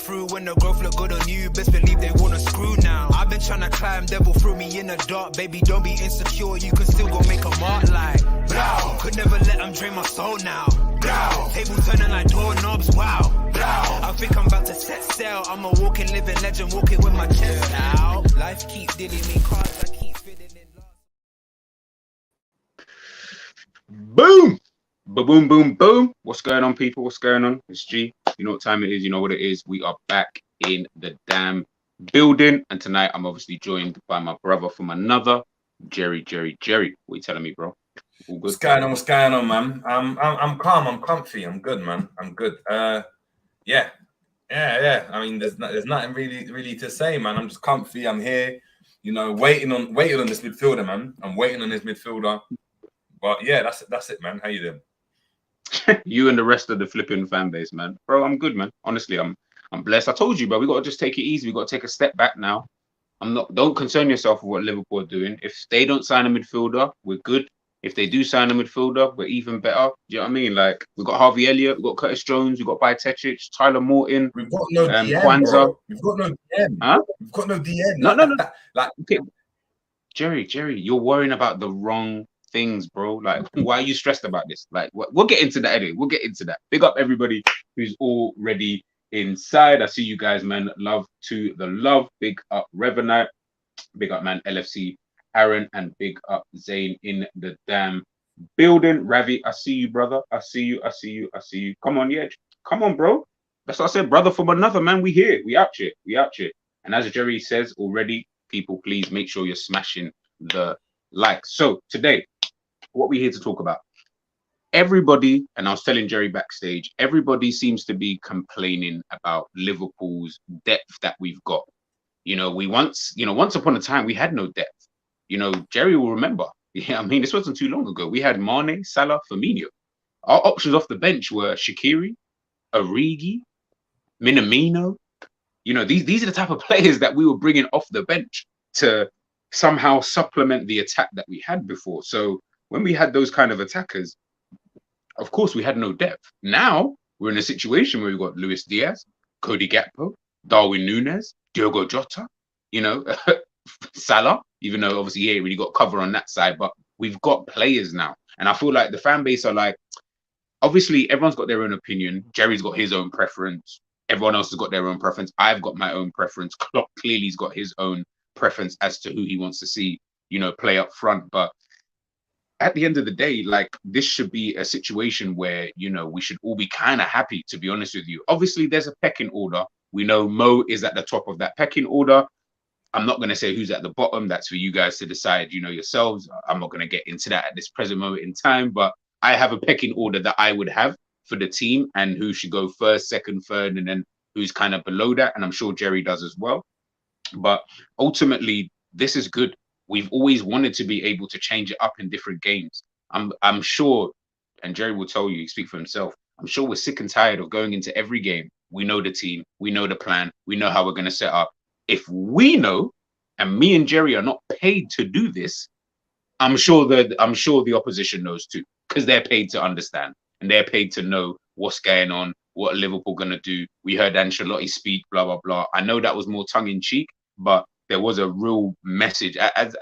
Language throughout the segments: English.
through when the growth look good on you. Best believe they wanna screw now. I've been trying to climb, devil threw me in the dark. Baby, don't be insecure, you can still go make a mark like blow. Could never let them drain my soul now. Blow. Table turning like doorknobs, wow. Blow. I think I'm about to set sail. I'm a walking, living legend, walking with my chest out. Life keep dealing me cards, I keep feeling it. Boom! Boom, boom, boom. What's going on, people? What's going on? It's G. You know what time it is. You know what it is. We are back in the damn building. And tonight, I'm obviously joined by my brother from another, Jerry. What are you telling me, bro? All good? What's going on? What's going on, man? I'm calm. I'm comfy. I'm good, man. I'm good. Yeah. I mean, there's nothing really to say, man. I'm just comfy. I'm here, you know, waiting on this midfielder, man. I'm waiting on this midfielder. But yeah, that's it, man. How you doing? You and the rest of the flipping fan base, man. Bro, I'm good, man. Honestly, I'm blessed. I told you, bro, we got to just take it easy. We got to take a step back now. Don't concern yourself with what Liverpool are doing. If they don't sign a midfielder, we're good. If they do sign a midfielder, we're even better. Do you know what I mean? Like, we've got Harvey Elliott, we've got Curtis Jones, we've got Bajcetic, Tyler Morton. We've got no DM, Kwanzaa. bro. We've got no DM. Huh? We've got no DM. No. Like, Okay. Jerry, you're worrying about the wrong things, bro. Like, why are you stressed about this? Like, we'll get into that anyway. We'll get into that. Big up everybody who's already inside. I see you guys, man. Love to the love. Big up Revenite. Big up, man. LFC Aaron, and big up Zane in the damn building. Ravi, I see you, brother. I see you. Come on, yeah. Come on, bro. That's what I said, brother from another, man. We here. We out here. And as Jerry says already, people, please make sure you're smashing the like. So today, what we're here to talk about. Everybody, and I was telling Jerry backstage, everybody seems to be complaining about Liverpool's depth that we've got. You know, once upon a time, we had no depth. You know, Jerry will remember. Yeah, I mean, this wasn't too long ago. We had Mane, Salah, Firmino. Our options off the bench were Shaqiri, Origi, Minamino. You know, these are the type of players that we were bringing off the bench to somehow supplement the attack that we had before. So when we had those kind of attackers, of course, we had no depth. Now we're in a situation where we've got Luis Diaz, Cody Gakpo, Darwin Nunez, Diogo Jota, you know, Salah, even though obviously he ain't really got cover on that side, but we've got players now. And I feel like the fan base are like, obviously everyone's got their own opinion. Jerry's got his own preference. Everyone else has got their own preference. I've got my own preference. Klopp clearly's got his own preference as to who he wants to see, you know, play up front. But at the end of the day, like, this should be a situation where, you know, we should all be kind of happy, to be honest with you. Obviously, there's a pecking order. We know Mo is at the top of that pecking order. I'm not going to say who's at the bottom. That's for you guys to decide, you know, yourselves. I'm not going to get into that at this present moment in time, but I have a pecking order that I would have for the team and who should go first, second, third, and then who's kind of below that. And I'm sure Jerry does as well. But ultimately, this is good. We've always wanted to be able to change it up in different games. I'm sure, and Jerry will tell you, he speak for himself, I'm sure we're sick and tired of going into every game. We know the team, we know the plan, we know how we're going to set up. If we know, and me and Jerry are not paid to do this, I'm sure the opposition knows too, because they're paid to understand and they're paid to know what's going on, what Liverpool going to do. We heard Ancelotti speak, blah, blah, blah. I know that was more tongue in cheek, but there was a real message. As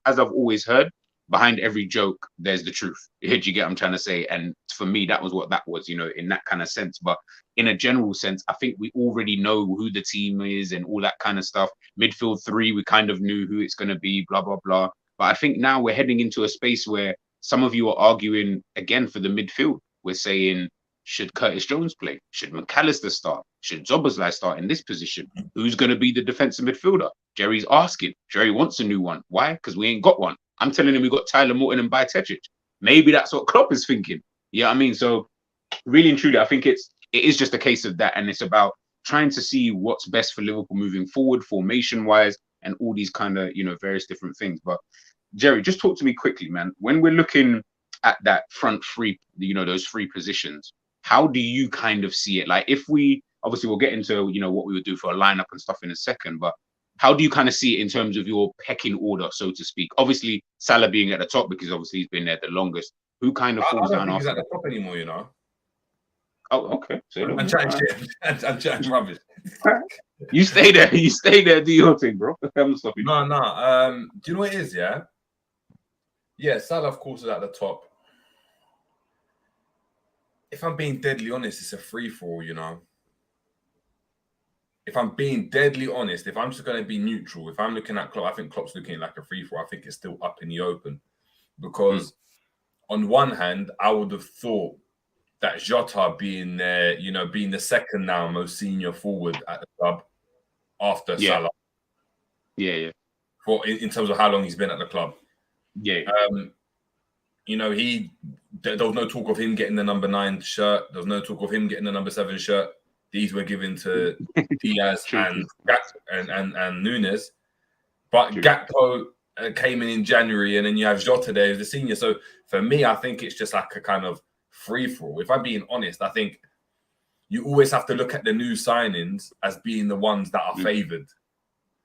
I've always heard, behind every joke, there's the truth. Do you get what I'm trying to say? And for me, that was what that was, you know, in that kind of sense. But in a general sense, I think we already know who the team is and all that kind of stuff. Midfield 3, we kind of knew who it's going to be, blah, blah, blah. But I think now we're heading into a space where some of you are arguing again for the midfield. We're saying, should Curtis Jones play? Should McAllister start? Should Szoboszlai start in this position? Who's going to be the defensive midfielder? Jerry's asking. Jerry wants a new one. Why? Because we ain't got one. I'm telling him we got Tyler Morton and Bajcetic. Maybe that's what Klopp is thinking. Yeah, I mean, so really and truly, I think it is just a case of that, and it's about trying to see what's best for Liverpool moving forward, formation-wise, and all these kind of, you know, various different things. But Jerry, just talk to me quickly, man. When we're looking at that front three, you know, those three positions, how do you kind of see it? Like, if we obviously we'll get into, you know, what we would do for a lineup and stuff in a second, but how do you kind of see it in terms of your pecking order, so to speak? Obviously, Salah being at the top because obviously he's been there the longest. Who kind of falls down after? He's at the top anymore, you know. Oh, okay. I'm chatting shit. I'm chatting rubbish. You stay there. You stay there. Do your thing, bro. I'm stopping. No. Do you know what it is? Yeah. Yeah. Salah, of course, is at the top. If I'm being deadly honest, it's a free for all. You know. If I'm being deadly honest, if I'm just going to be neutral, if I'm looking at Klopp, I think Klopp's looking like a free for all. I think it's still up in the open because, on one hand, I would have thought that Jota being there, you know, being the second now most senior forward at the club after Salah. Yeah. For in terms of how long he's been at the club. Yeah. You know, there was no talk of him getting the number 9 shirt. There was no talk of him getting the number 7 shirt. These were given to Diaz and Nunez. But Gakpo came in January, and then you have Jota there as the senior. So for me, I think it's just like a kind of free-for-all. If I'm being honest, I think you always have to look at the new signings as being the ones that are favoured.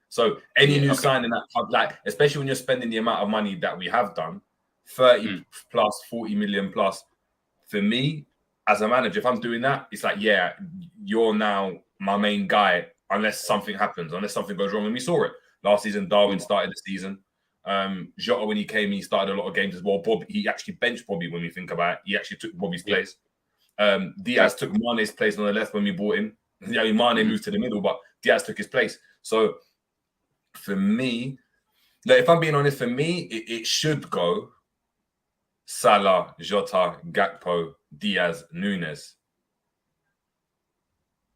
So any new signing that, like, especially when you're spending the amount of money that we have done, 30 plus, 40 million plus, for me, as a manager, if I'm doing that, it's like, yeah, you're now my main guy unless something happens, unless something goes wrong. And we saw it. Last season, Darwin started the season. Jota, when he came, he started a lot of games as well. Bob, he actually benched Bobby when we think about it. He actually took Bobby's place. Diaz took Mane's place on the left when we bought him. Yeah, Mane moved to the middle, but Diaz took his place. So for me, like, if I'm being honest, for me, it should go Salah, Jota, Gakpo, Diaz, Nunez.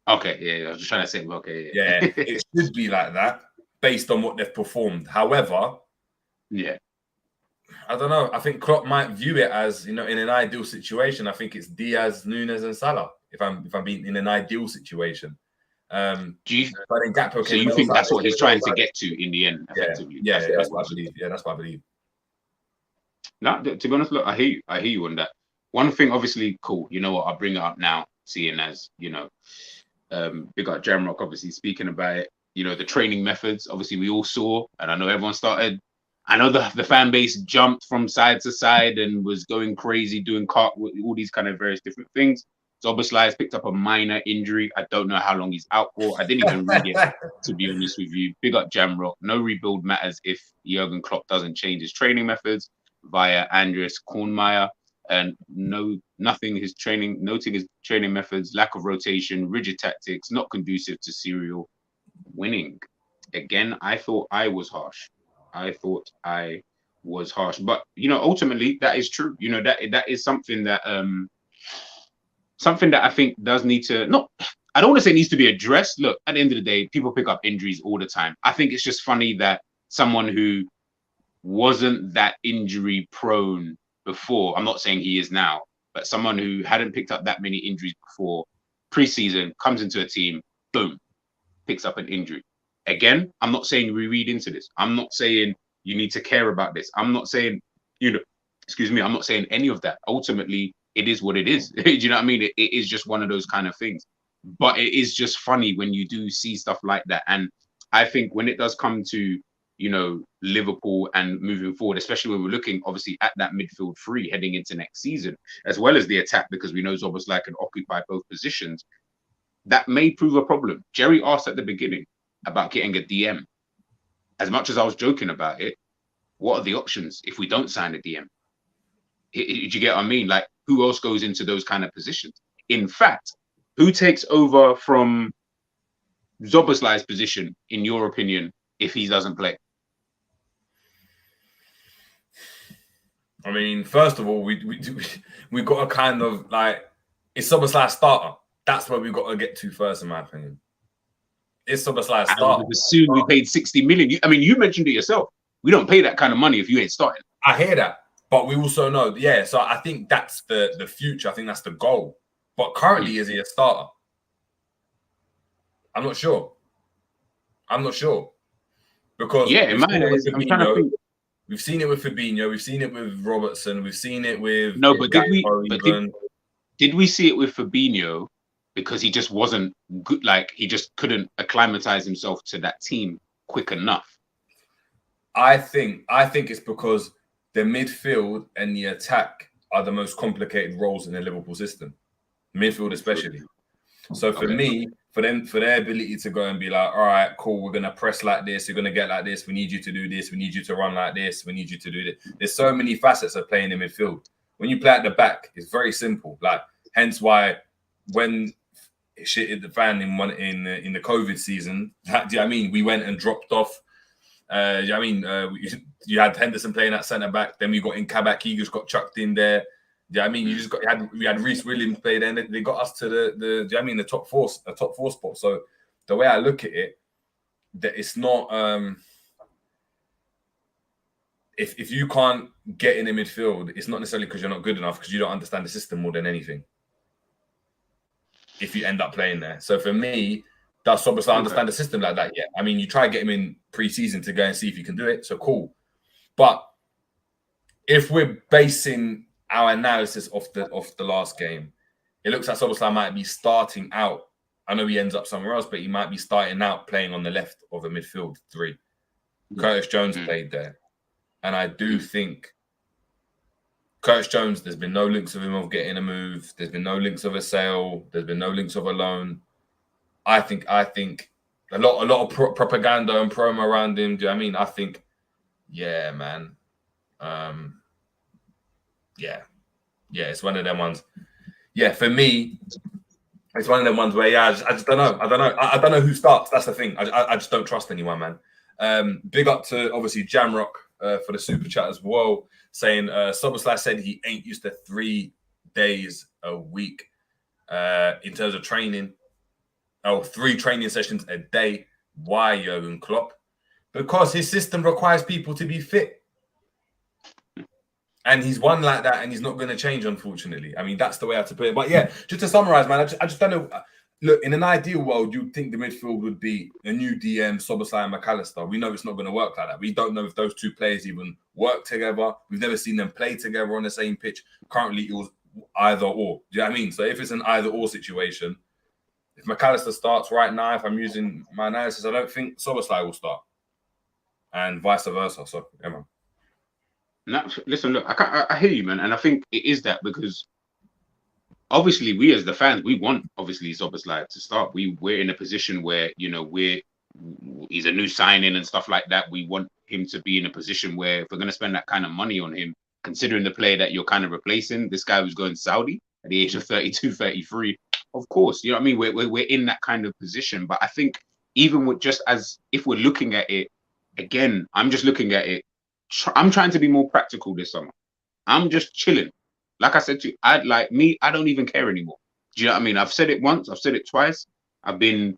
Okay, yeah, I was just trying to say, okay, yeah, it should be like that based on what they've performed. However, I don't know. I think Klopp might view it as, you know, in an ideal situation, I think it's Diaz, Nunez, and Salah. If I'm being in an ideal situation, do you? But then Gakpo So you think that's what he's trying to get to in the end? Effectively, yeah, that's what I believe. Yeah, that's what I believe. No, to be honest, look, I hear you on that. One thing, obviously, cool. You know what? I'll bring it up now, seeing as, you know, big up Jamrock, obviously, speaking about it. You know, the training methods, obviously, we all saw, and I know everyone started. I know the fan base jumped from side to side and was going crazy, doing all these kind of various different things. Szoboszlai has picked up a minor injury. I don't know how long he's out for. I didn't even read it, to be honest with you. Big up Jamrock. No rebuild matters if Jurgen Klopp doesn't change his training methods via Andreas Kornmeier, and noting his training methods, lack of rotation, rigid tactics, not conducive to serial winning. Again, I thought I was harsh. But, you know, ultimately that is true. You know, that is something that I think does need to, I don't want to say needs to be addressed. Look, at the end of the day, people pick up injuries all the time. I think it's just funny that someone who wasn't that injury prone before, I'm not saying he is now, but someone who hadn't picked up that many injuries before preseason comes into a team, boom, picks up an injury. Again, I'm not saying we read into this. I'm not saying you need to care about this. I'm not saying, you know, I'm not saying any of that. Ultimately, it is what it is. Do you know what I mean? It is just one of those kind of things. But it is just funny when you do see stuff like that. And I think when it does come to, you know, Liverpool and moving forward, especially when we're looking obviously at that midfield three heading into next season, as well as the attack, because we know Szoboszlai can occupy both positions, that may prove a problem. Jerry asked at the beginning about getting a DM. As much as I was joking about it, what are the options if we don't sign a DM? Do you get what I mean? Like, who else goes into those kind of positions? In fact, who takes over from Szoboszlai's position, in your opinion, if he doesn't play? I mean, first of all, we got to kind of like, it's Szoboszlai's starter. That's where we got to get to first, in my opinion. It's Szoboszlai's starter. I would assume we paid 60 million. I mean, you mentioned it yourself. We don't pay that kind of money if you ain't starting. I hear that, but we also know, so I think that's the future. I think that's the goal. But currently, is he a starter? I'm not sure. Because in my eyes, I'm trying to think. We've seen it with Fabinho. We've seen it with Robertson. We've seen it with did we see it with Fabinho because he just wasn't good? Like, he just couldn't acclimatize himself to that team quick enough. I think it's because the midfield and the attack are the most complicated roles in the Liverpool system. midfield especially. So for me, for their ability to go and be like, all right, cool, we're gonna press like this, you're gonna get like this, we need you to do this, we need you to run like this, we need you to do this. There's so many facets of playing in midfield. When you play at the back, it's very simple. Like, hence why when shit hit the fan in the COVID season, do you know what I mean? We went and dropped off. Do you know what I mean? You had Henderson playing at centre back, then we got in Kabak, he just got chucked in there. Yeah, I mean, we had Reece Williams play there, and they got us to the top four spot. So the way I look at it, that it's not if you can't get in the midfield, it's not necessarily because you're not good enough, because you don't understand the system more than anything. If you end up playing there, so for me, does Szoboszlai understand the system like that? Yeah, I mean, you try to get him in pre-season to go and see if you can do it. So cool, but if we're basing our analysis of the last game, it looks like Szoboszlai might be starting out. I know he ends up somewhere else, but he might be starting out playing on the left of a midfield three. Curtis Jones played there, and I do think Curtis Jones, there's been no links of him of getting a move. There's been no links of a sale. There's been no links of a loan. I think a lot of propaganda and promo around him. Do you know what I mean? I think, yeah, man. Yeah, it's one of them ones. Yeah, for me, it's one of them ones where I just don't know. I don't know who starts. That's the thing. I just don't trust anyone, man. Big up to obviously Jamrock for the super chat as well, saying Szoboszlai said he ain't used to 3 days a week in terms of training. 3 training sessions a day. Why, Jurgen Klopp? Because his system requires people to be fit. And he's one like that, and he's not going to change, unfortunately. I mean, that's the way I have to put it. But yeah, just to summarize, man, I just don't know. Look, in an ideal world, you'd think the midfield would be a new DM, Szoboszlai and McAllister. We know it's not going to work like that. We don't know if those 2 players even work together. We've never seen them play together on the same pitch. Currently, it was either or. Do you know what I mean? So if it's an either or situation, if McAllister starts right now, if I'm using my analysis, I don't think Szoboszlai will start. And vice versa. So, yeah, man. No, listen, look, I hear you, man, and I think it is that because obviously we as the fans, we want obviously Szoboszlai to start. We're in a position where he's a new signing and stuff like that. We want him to be in a position where if we're going to spend that kind of money on him, considering the player that you're kind of replacing, this guy who's going Saudi at the age of 32, 33, of course, you know what I mean. We're in that kind of position, but I think even with just as if we're looking at it again, I'm just looking at it. I'm trying to be more practical this summer. I'm just chilling. Like I said to you, I don't even care anymore. Do you know what I mean? I've said it once, I've said it twice. I've been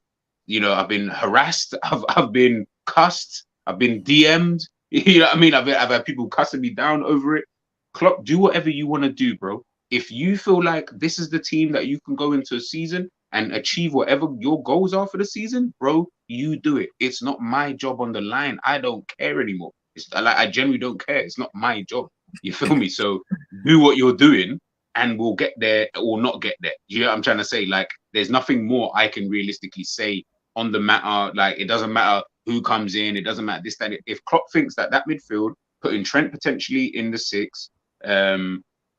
harassed. I've been cussed. I've been DM'd. You know what I mean? I've had people cussing me down over it. Klopp, do whatever you want to do, bro. If you feel like this is the team that you can go into a season and achieve whatever your goals are for the season, bro, you do it. It's not my job on the line. I don't care anymore. It's like I genuinely don't care. It's not my job. You feel me? So do what you're doing and we'll get there or not get there. You know what I'm trying to say? Like, there's nothing more I can realistically say on the matter. Like, it doesn't matter who comes in. It doesn't matter this, that. If Klopp thinks that midfield, putting Trent potentially in the 6,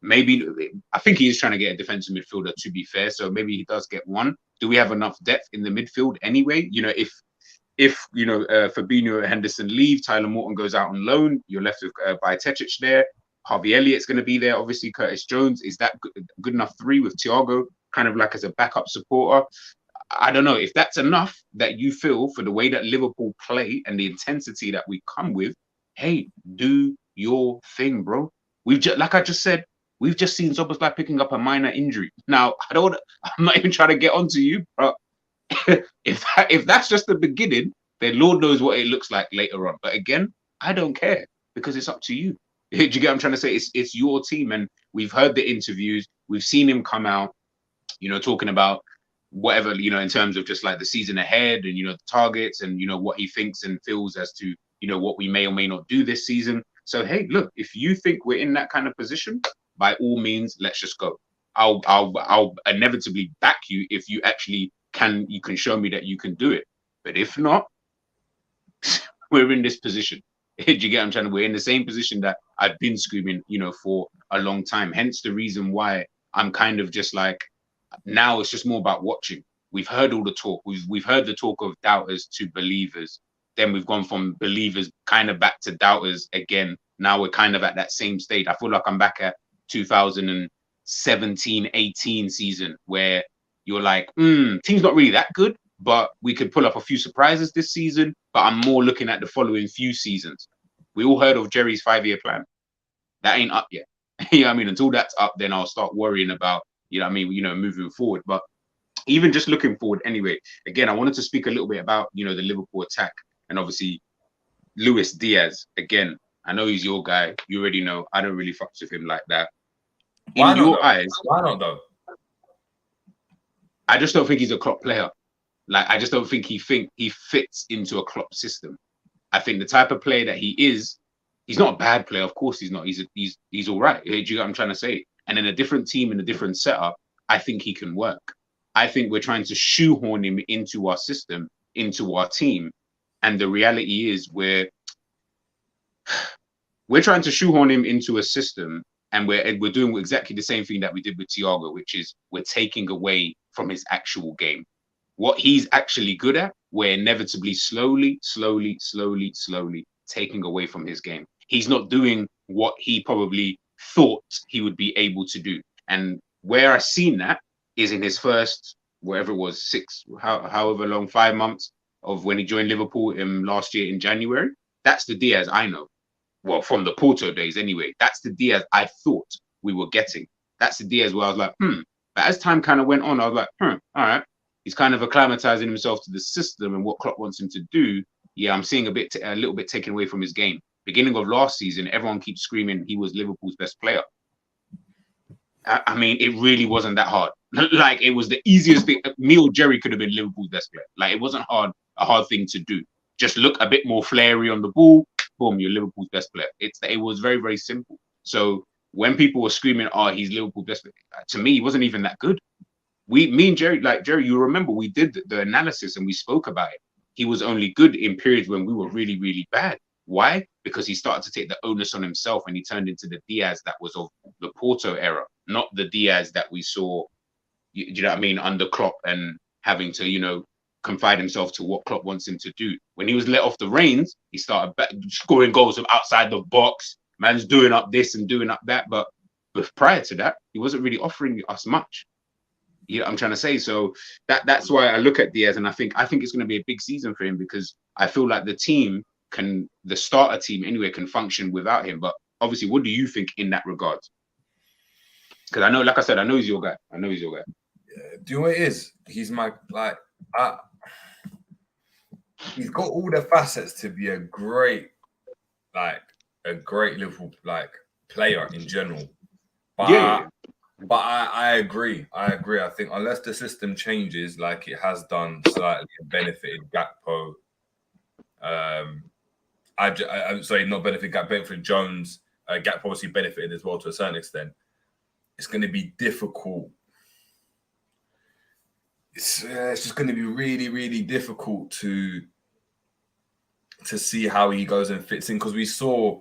maybe, I think he is trying to get a defensive midfielder, to be fair. So maybe he does get one. Do we have enough depth in the midfield anyway? You know, if Fabinho and Henderson leave, Tyler Morton goes out on loan, you're left with Bajcetic there. Harvey Elliott's going to be there. Obviously, Curtis Jones. Is that good enough 3 with Thiago kind of like as a backup supporter? I don't know if that's enough that you feel for the way that Liverpool play and the intensity that we come with. Hey, do your thing, bro. Like I just said, we've just seen Szoboszlai picking up a minor injury. Now, I'm not even trying to get onto you, but if that's just the beginning, then Lord knows what it looks like later on. But again, I don't care because it's up to you. Do you get what I'm trying to say? It's your team, and we've heard the interviews. We've seen him come out, talking about whatever, in terms of just like the season ahead and, the targets and, what he thinks and feels as to, what we may or may not do this season. So, hey, look, if you think we're in that kind of position, by all means, let's just go. I'll inevitably back you if you actually you can show me that you can do it. But if not, we're in this position. Do you get what I'm trying to? We're in the same position that I've been screaming, for a long time. Hence the reason why I'm kind of just like, Now it's just more about watching. We've heard all the talk. We've heard the talk of doubters to believers. Then we've gone from believers kind of back to doubters again. Now we're kind of at that same state. I feel like I'm back at 2017-18 season where you're like, team's not really that good, but we could pull up a few surprises this season. But I'm more looking at the following few seasons. We all heard of Jerry's 5-year plan. That ain't up yet. You know what I mean? Until that's up, then I'll start worrying about, you know what I mean, moving forward. But even just looking forward anyway, again, I wanted to speak a little bit about, the Liverpool attack and obviously Luis Diaz. Again, I know he's your guy. You already know I don't really fuck with him like that. Why In your eyes, why not though? I just don't think he's a Klopp player. Like, I just don't think he fits into a Klopp system. I think the type of player that he is, he's not a bad player. Of course he's not. He's all right. Do you know what I'm trying to say? And in a different team, in a different setup, I think he can work. I think we're trying to shoehorn him into our system, into our team. And the reality is we're trying to shoehorn him into a system, and we're doing exactly the same thing that we did with Thiago, which is we're taking away from his actual game. What he's actually good at, we're inevitably slowly taking away from his game. He's not doing what he probably thought he would be able to do. And where I've seen that is in his first, whatever it was, however long, 5 months of when he joined Liverpool last year in January. That's the Diaz I know. Well, from the Porto days anyway. That's the Diaz I thought we were getting. That's the Diaz where I was like, But as time kind of went on, I was like, all right. He's kind of acclimatizing himself to the system and what Klopp wants him to do. Yeah, I'm seeing a little bit taken away from his game. Beginning of last season, everyone keeps screaming he was Liverpool's best player. I mean, it really wasn't that hard. Like, it was the easiest thing. Me or Jerry could have been Liverpool's best player. Like, it wasn't a hard thing to do. Just look a bit more flary on the ball. Boom, you're Liverpool's best player. It was very, very simple. So when people were screaming, he's Liverpool's best player, to me, he wasn't even that good. Me and Jerry, you remember we did the analysis and we spoke about it. He was only good in periods when we were really, really bad. Why? Because he started to take the onus on himself and he turned into the Diaz that was of the Porto era, not the Diaz that we saw, you know what I mean, under Klopp and having to, confide himself to what Klopp wants him to do. When he was let off the reins, he started scoring goals from outside the box. Man's doing up this and doing up that. But prior to that, he wasn't really offering us much. You know what I'm trying to say? So that's why I look at Diaz and I think it's going to be a big season for him because I feel like the starter team anyway can function without him. But obviously, what do you think in that regard? Because I know, like I said, I know he's your guy. Yeah, do you know what it is? He's my, he's got all the facets to be a great Liverpool player in general. But yeah. But I agree. I think unless the system changes like it has done slightly and benefited Gakpo, I'm sorry, not benefited Gakpo, benefited Jones. Gakpo obviously benefited as well to a certain extent. It's going to be difficult. It's just going to be really, really difficult to see how he goes and fits in because we saw,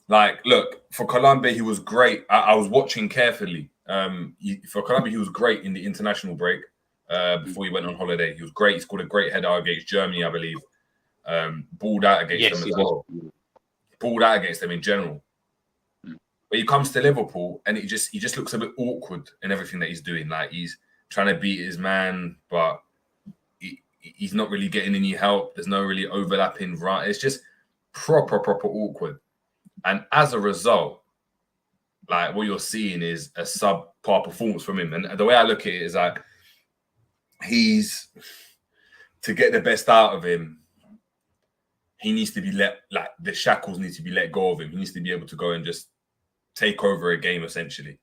look, for Colombia, he was great. I was watching carefully. For Colombia, he was great in the international break before he went on holiday. He was great. He scored a great header against Germany, I believe. Balled out against them as well. Balled out against them in general. But he comes to Liverpool and he just looks a bit awkward in everything that he's doing. Like he's trying to beat his man, but he's not really getting any help. There's no really overlapping, right? It's just proper awkward. And as a result, what you're seeing is a subpar performance from him. And the way I look at it is he's, to get the best out of him, he needs to be the shackles need to be let go of him. He needs to be able to go and just take over a game, essentially.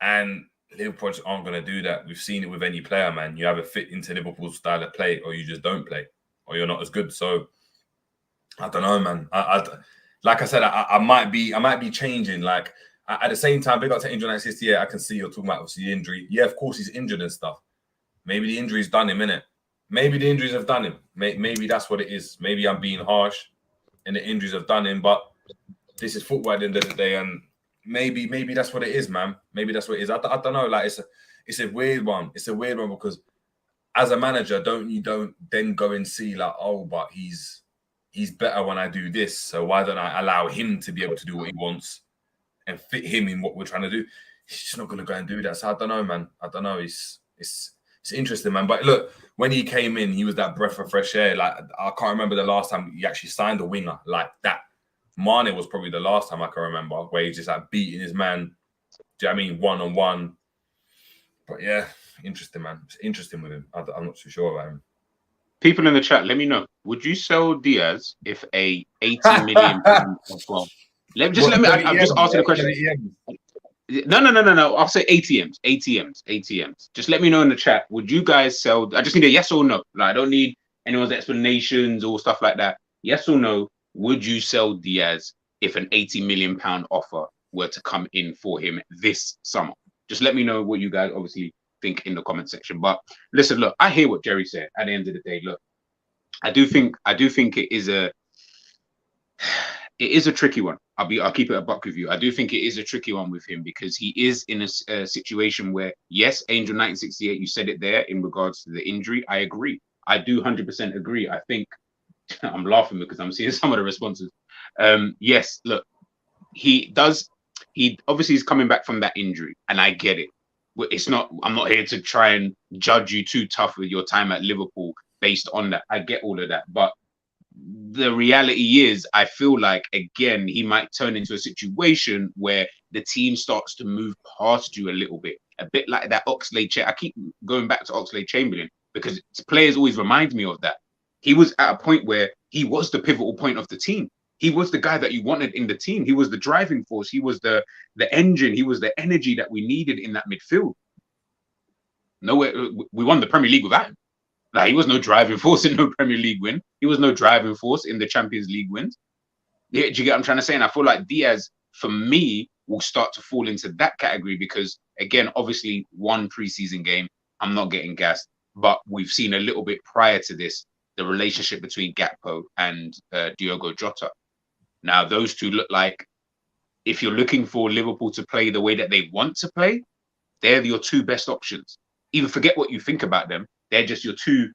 And Liverpool aren't going to do that. We've seen it with any player, man. You either fit into Liverpool's style of play or you just don't play or you're not as good. So, I don't know, man. Like I said, I might be changing. At the same time, big up to injury analysis. Yeah, I can see you're talking about obviously the injury. Yeah, of course he's injured and stuff. Maybe the injury's done him, innit? Maybe the injuries have done him. Maybe that's what it is. Maybe I'm being harsh and the injuries have done him, but this is football at the end of the day, and maybe that's what it is, man. Maybe that's what it is. I don't know. it's a weird one. It's a weird one because as a manager, don't then go and see like, oh, but he's better when I do this. So why don't I allow him to be able to do what he wants and fit him in what we're trying to do? He's just not going to go and do that. So I don't know, man. I don't know. It's interesting, man. But look, when he came in, he was that breath of fresh air. Like, I can't remember the last time he actually signed a winger like that. Mane was probably the last time I can remember where he's just like beating his man. Do you know what I mean? One-on-one. But yeah, interesting, man. It's interesting with him. I'm not too sure about him. People in the chat, let me know. Would you sell Diaz if a 80 million pound offer? I'm just asking the question. No. I'll say ATMs. Just let me know in the chat. Would you guys sell? I just need a yes or no. Like, I don't need anyone's explanations or stuff like that. Yes or no? Would you sell Diaz if an 80 million pound offer were to come in for him this summer? Just let me know what you guys obviously think in the comment section. But listen, look, I hear what Jerry said. At the end of the day, look, I do think it is a tricky one. I'll keep it a buck with you. I do think it is a tricky one with him because he is in a situation where, yes, Angel 1968, you said it there in regards to the injury. I agree. I do 100% agree. I think I'm laughing because I'm seeing some of the responses. Yes, look, he obviously is coming back from that injury, and I get it. I'm not here to try and judge you too tough with your time at Liverpool based on that. I get all of that, but the reality is, I feel like, again, he might turn into a situation where the team starts to move past you a bit like that Oxlade. I keep going back to Oxlade-Chamberlain because players always remind me of that. He was at a point where he was the pivotal point of the team. He was the guy that you wanted in the team. He was the driving force. He was the engine. He was the energy that we needed in that midfield. Nowhere, we won the Premier League without him. Like, he was no driving force in no Premier League win. He was no driving force in the Champions League wins. Yeah, do you get what I'm trying to say? And I feel like Diaz, for me, will start to fall into that category because, again, obviously, one preseason game, I'm not getting gassed. But we've seen a little bit prior to this, the relationship between Gakpo and Diogo Jota. Now, those two look like, if you're looking for Liverpool to play the way that they want to play, they're your two best options. Even forget what you think about them. They're just your two,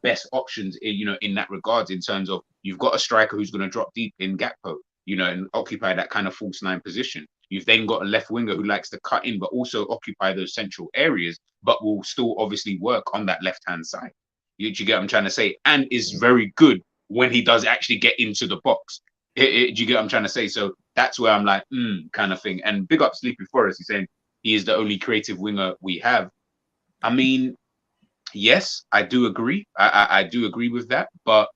best options, in that regards, in terms of you've got a striker who's going to drop deep in Gakpo, and occupy that kind of false nine position. You've then got a left winger who likes to cut in, but also occupy those central areas, but will still obviously work on that left-hand side. You get what I'm trying to say? And is very good when he does actually get into the box. Do you get what I'm trying to say? So that's where I'm like, kind of thing. And big up Sleepy Forest. He's saying he is the only creative winger we have. I mean, yes, I do agree. I do agree with that. But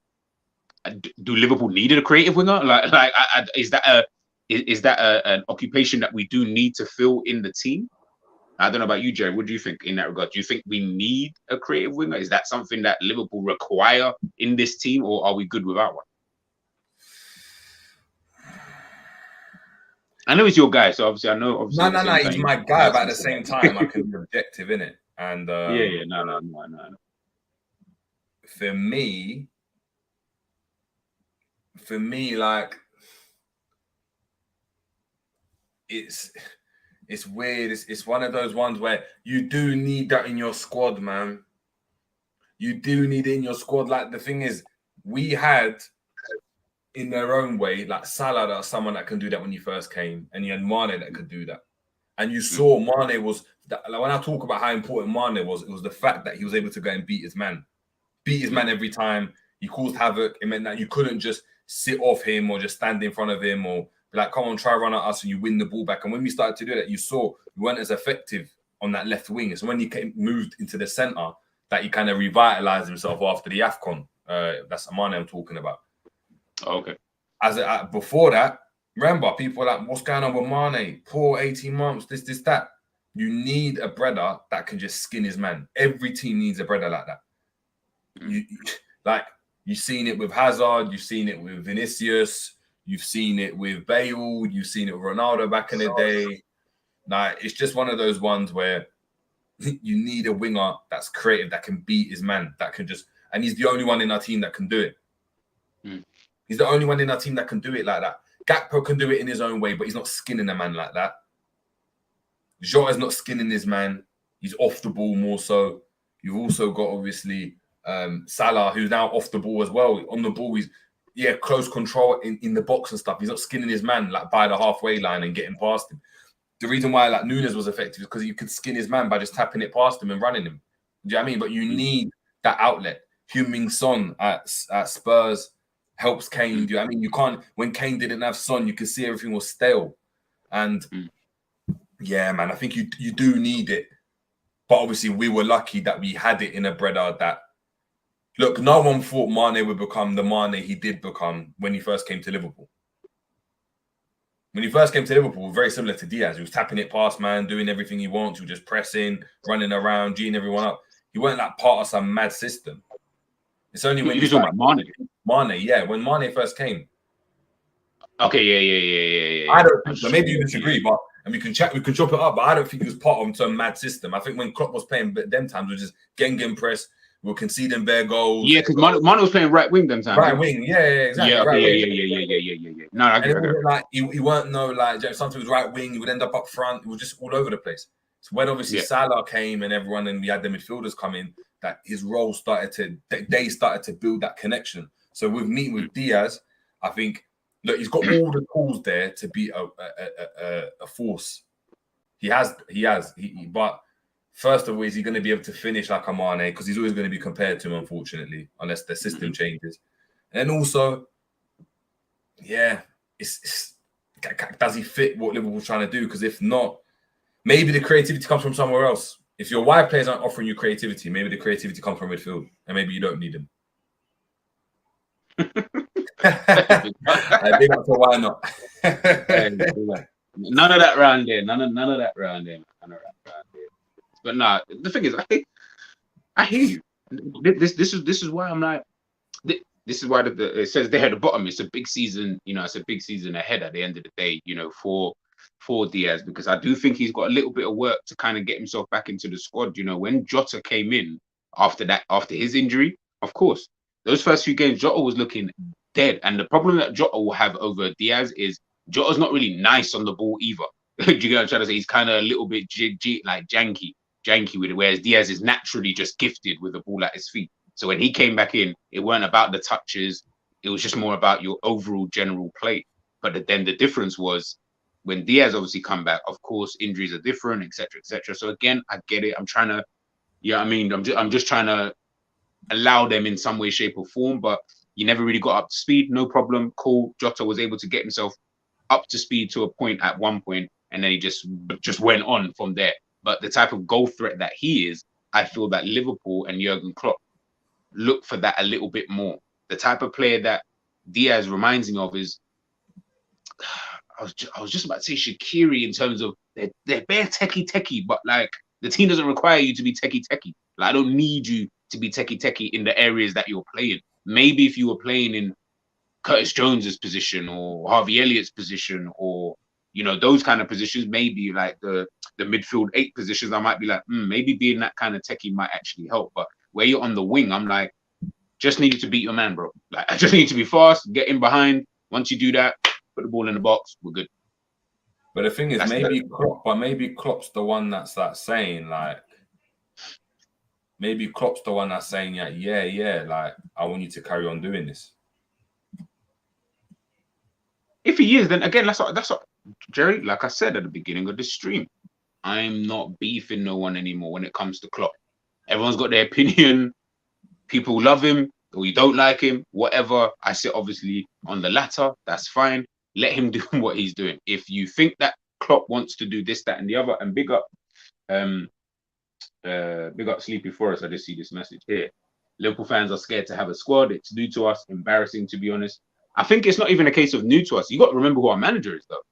do Liverpool need a creative winger? Is that an occupation that we do need to fill in the team? I don't know about you, Jerry. What do you think in that regard? Do you think we need a creative winger? Is that something that Liverpool require in this team, or are we good without one? I know he's your guy, so obviously I know. Obviously, no, he's my guy. But at the same time, I can be objective, innit? And no. For me, like, it's weird. It's one of those ones where you do need that in your squad, man. You do need it in your squad. Like, the thing is, we had, in their own way, like Salah, that's someone that can do that when you first came, and you had Mane that could do that. And you saw Mane was, like, when I talk about how important Mane was, it was the fact that he was able to go and beat his man every time. He caused havoc. It meant that you couldn't just sit off him or just stand in front of him or be like, come on, try run at us, and you win the ball back. And when we started to do that, you saw we weren't as effective on that left wing. So when he moved into the centre, that he kind of revitalised himself after the AFCON. That's Mane I'm talking about. Oh, okay. Before that, remember, people were like, what's going on with Mane? Poor 18 months, this, that. You need a brother that can just skin his man. Every team needs a brother like that. You've seen it with Hazard, you've seen it with Vinicius, you've seen it with Bale, you've seen it with Ronaldo back in the day. Like, it's just one of those ones where you need a winger that's creative, that can beat his man, that can just, and he's the only one in our team that can do it. He's the only one in our team that can do it like that. Gakpo can do it in his own way, but he's not skinning a man like that. Jota's not skinning his man. He's off the ball more so. You've also got obviously Salah, who's now off the ball as well. On the ball, he's close control in the box and stuff. He's not skinning his man like by the halfway line and getting past him. The reason why like Nunez was effective is because you could skin his man by just tapping it past him and running him. Do you know what I mean? But you need that outlet. Heung-min Son at Spurs helps Kane. Do you know what I mean? You can't, when Kane didn't have Son, you could see everything was stale. And yeah, man, I think you do need it. But obviously we were lucky that we had it in a brother that, look, no one thought Mane would become the Mane he did become when he first came to Liverpool. When he first came to Liverpool, very similar to Diaz. He was tapping it past, man, doing everything he wants. He was just pressing, running around, G'ing everyone up. He weren't like part of some mad system. It's only when you're talking about Mane. Mane, yeah, when Mane first came. Okay, yeah. I don't think so. Maybe you disagree, but and we can chop it up. But I don't think he was part of some mad system. I think when Klopp was playing them times, we were just getting press. We were conceding bare goals. Yeah, because Mane was playing right wing them times. Right wing, yeah, exactly. Yeah, okay, yeah. No, I get it. Like he weren't sometimes it was right wing. He would end up front. It was just all over the place. So when obviously Salah came and everyone and we had the midfielders come in, that his role started to build that connection. So with Diaz, I think look, he's got all the tools there to be a force. He has. But first of all, is he going to be able to finish like a Mane? Because he's always going to be compared to him, unfortunately, unless the system changes. And also, yeah, it's does he fit what Liverpool's trying to do? Because if not, maybe the creativity comes from somewhere else. If your wide players aren't offering you creativity, maybe the creativity comes from midfield, and maybe you don't need them. Big up to why not? None of that round there. None of that round there. But nah, the thing is, I hear you. This is why I'm like, this is why it says there at the bottom. It's a big season. It's a big season ahead at the end of the day. For Diaz, because I do think he's got a little bit of work to kind of get himself back into the squad. When Jota came in after his injury, of course, those first few games, Jota was looking dead. And the problem that Jota will have over Diaz is Jota's not really nice on the ball either. Do you get what I'm trying to say? He's kind of a little bit janky with it, whereas Diaz is naturally just gifted with the ball at his feet. So when he came back in, it weren't about the touches. It was just more about your overall general play. But then the difference was, when Diaz obviously come back, of course, injuries are different, etc., etc. So again, I get it. I'm trying to, I'm just trying to allow them in some way, shape, or form. But you never really got up to speed. No problem. Cool. Jota was able to get himself up to speed to a point at one point, and then he just went on from there. But the type of goal threat that he is, I feel that Liverpool and Jurgen Klopp look for that a little bit more. The type of player that Diaz reminds me of is, I was just about to say Shaqiri in terms of they're bare techie, but like the team doesn't require you to be techie. Like I don't need you to be techie in the areas that you're playing. Maybe if you were playing in Curtis Jones's position or Harvey Elliott's position or those kind of positions, maybe like the midfield 8 positions, I might be like, maybe being that kind of techie might actually help. But where you're on the wing, I'm like, just need you to beat your man, bro. Like I just need you to be fast, get in behind. Once you do that, put the ball in the box, we're good. But the thing is, maybe Klopp's the one that's saying like, maybe Klopp's the one that's saying yeah, like I want you to carry on doing this. If he is, then again, that's what Jerry, like I said at the beginning of the stream, I'm not beefing no one anymore when it comes to Klopp. Everyone's got their opinion. People love him or you don't like him, whatever. I sit obviously on the latter. That's fine. Let him do what he's doing. If you think that Klopp wants to do this, that, and the other, and big up Sleepy Forest. I just see this message here. Liverpool fans are scared to have a squad. It's new to us. Embarrassing, to be honest. I think it's not even a case of new to us. You got to remember who our manager is, though.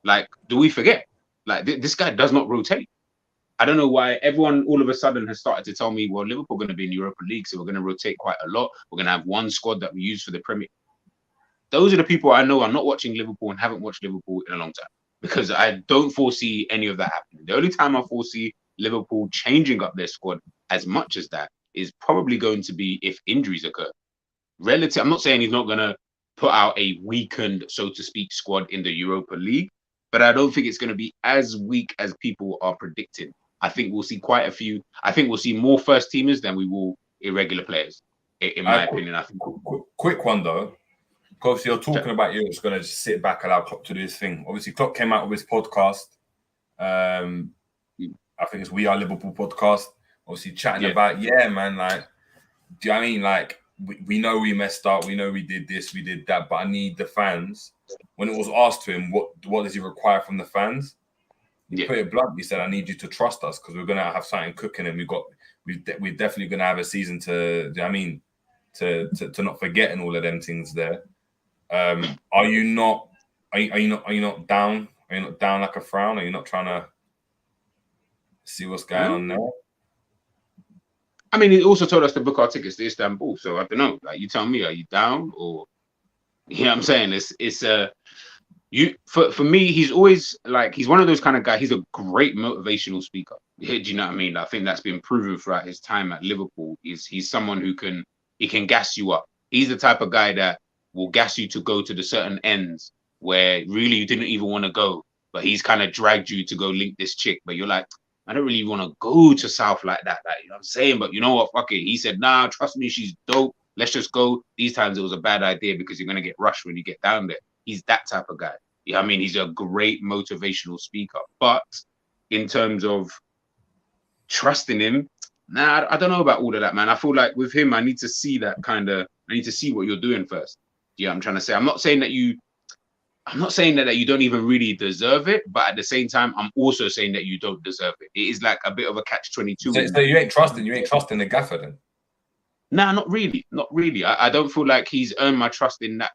Like, do we forget? Like, this guy does not rotate. I don't know why everyone all of a sudden has started to tell me, well, Liverpool are going to be in Europa League, so we're going to rotate quite a lot. We're going to have one squad that we use for the Premier. Those are the people I know are not watching Liverpool and haven't watched Liverpool in a long time, because I don't foresee any of that happening. The only time I foresee Liverpool changing up their squad as much as that is probably going to be if injuries occur. I'm not saying he's not going to put out a weakened, so to speak, squad in the Europa League, but I don't think it's going to be as weak as people are predicting. I think we'll see quite a few. I think we'll see more first teamers than we will irregular players. In my opinion, I think. Quick one though. Because you're talking about you're just going to just sit back and allow Klopp to do his thing. Obviously, Klopp came out with his podcast. I think it's We Are Liverpool podcast. Obviously, chatting about, man, like, do you know what I mean? Like, we know we messed up. We know we did this, we did that, but I need the fans. When it was asked to him, what does he require from the fans? He put it bluntly, he said, I need you to trust us because we're going to have something cooking and we're definitely going to have a season to, do you know what I mean? To not forget and all of them things there. Are you not down? Are you not down like a frown? Are you not trying to see what's going on there? I mean, he also told us to book our tickets to Istanbul. So I don't know. Like, you tell me, are you down or? You know what I'm saying? For me, he's always like, he's one of those kind of guys. He's a great motivational speaker. Do you know what I mean? I think that's been proven throughout his time at Liverpool. He's someone who can gas you up. He's the type of guy that will gas you to go to the certain ends where really you didn't even want to go, but he's kind of dragged you to go link this chick. But you're like, I don't really want to go to South like that. Like, you know what I'm saying? But you know what? Fuck it. He said, nah, trust me, she's dope. Let's just go. These times it was a bad idea because you're going to get rushed when you get down there. He's that type of guy. You know what I mean? He's a great motivational speaker. But in terms of trusting him, nah, I don't know about all of that, man. I feel like with him, I need to see what you're doing first. Yeah, I'm trying to say. I'm not saying that you don't even really deserve it, but at the same time, I'm also saying that you don't deserve it. It is like a bit of a catch-22. So you ain't trusting the gaffer then? Nah, not really. I don't feel like he's earned my trust in that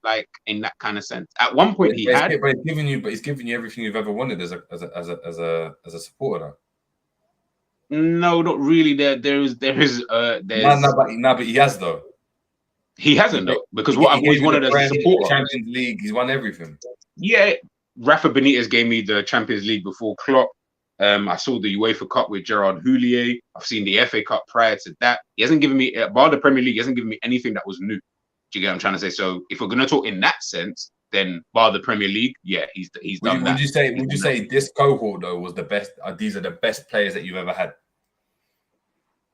kind of sense. At one point, he's giving you everything you've ever wanted as a supporter. No, not really. There's. No, but he has though. He hasn't though, because what I've always wanted as a supporter, Champions League, he's won everything. Yeah, Rafa Benitez gave me the Champions League before Klopp. I saw the UEFA Cup with Gerard Houllier. I've seen the FA Cup prior to that. He hasn't given me, bar the Premier League, he hasn't given me anything that was new. Do you get what I'm trying to say? So if we're going to talk in that sense, then bar the Premier League, yeah, he's done that. Would you say this cohort though was the best? These are the best players that you've ever had?